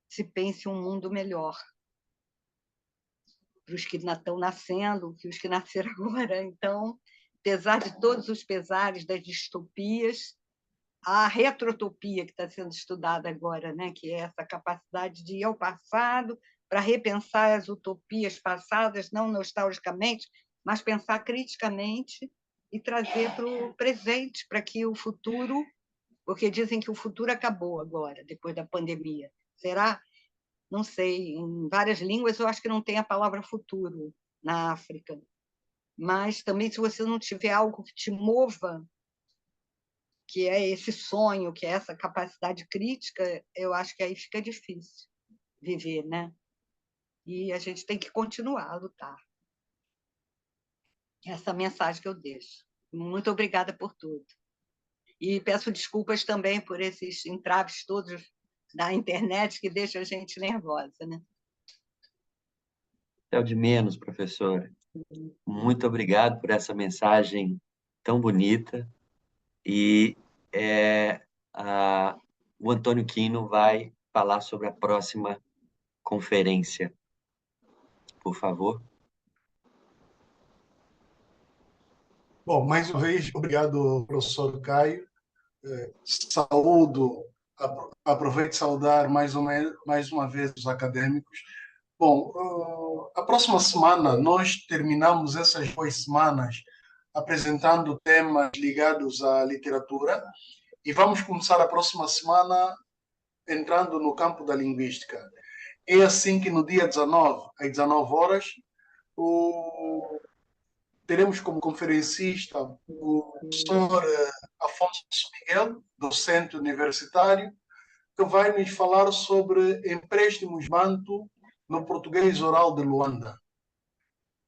se pense um mundo melhor para os que estão nascendo, que os que nasceram agora. Então, apesar de todos os pesares das distopias, a retrotopia que está sendo estudada agora, né? Que é essa capacidade de ir ao passado para repensar as utopias passadas, não nostalgicamente, mas pensar criticamente e trazer para o presente, para que o futuro, porque dizem que o futuro acabou agora, depois da pandemia. Será? Não sei, em várias línguas eu acho que não tem a palavra futuro na África, mas também se você não tiver algo que te mova, que é esse sonho, que é essa capacidade crítica, eu acho que aí fica difícil viver, né? E a gente tem que continuar a lutar. Essa é a mensagem que eu deixo. Muito obrigada por tudo. E peço desculpas também por esses entraves todos da internet que deixam a gente nervosa, né? É o de menos, professora. Muito obrigado por essa mensagem tão bonita. E o Antônio Quino vai falar sobre a próxima conferência. Por favor. Bom, mais uma vez, obrigado, professor Caio. Saúdo, aproveito saudar mais uma vez os acadêmicos. Bom, a próxima semana nós terminamos essas 2 semanas apresentando temas ligados à literatura e vamos começar a próxima semana entrando no campo da linguística. É assim que no dia 19, às 19 horas, teremos como conferencista o professor Afonso Miguel, docente universitário, que vai nos falar sobre empréstimos banto no português oral de Luanda.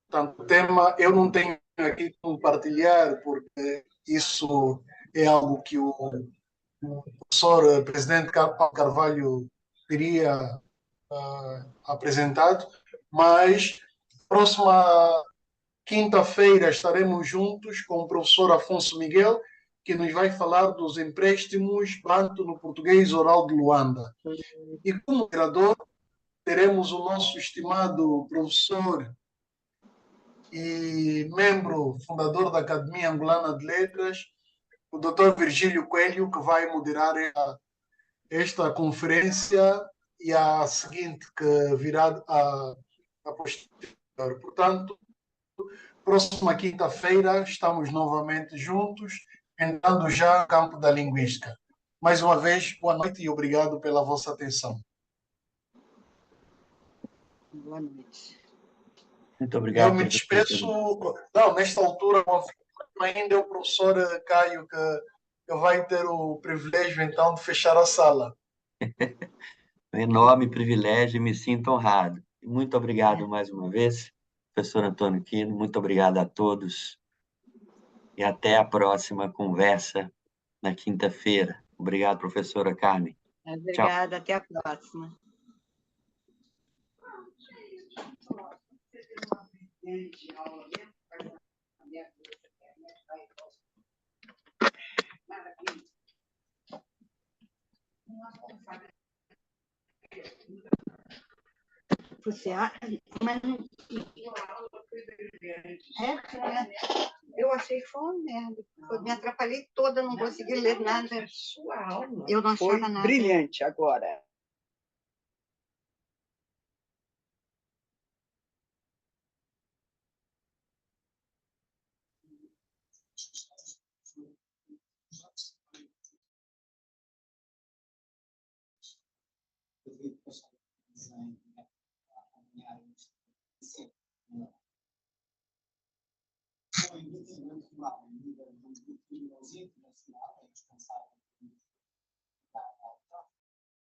Portanto, o tema eu não tenho aqui como partilhar, porque isso é algo que o professor presidente Paulo Carvalho teria apresentado, mas próxima quinta-feira estaremos juntos com o professor Afonso Miguel, que nos vai falar dos empréstimos banto no português oral de Luanda. E como moderador, teremos o nosso estimado professor e membro fundador da Academia Angolana de Letras, o Dr. Virgílio Coelho, que vai moderar esta conferência e a seguinte, que virá a posterior. Portanto, próxima quinta-feira estamos novamente juntos, entrando já no campo da linguística. Mais uma vez, boa noite e obrigado pela vossa atenção. Boa noite. Muito obrigado. Eu me despeço. Não, nesta altura, ainda é o professor Caio que vai ter o privilégio, então, de fechar a sala. Um enorme privilégio e me sinto honrado. Muito obrigado mais uma vez, professor Antônio Quino. Muito obrigado a todos. E até a próxima conversa na quinta-feira. Obrigado, professora Carmen. Obrigada, até a próxima. Você acha? Mas não... Eu achei que foi uma merda. Eu me atrapalhei toda, não consegui ler nada. Eu não Foi achava nada. brilhante agora.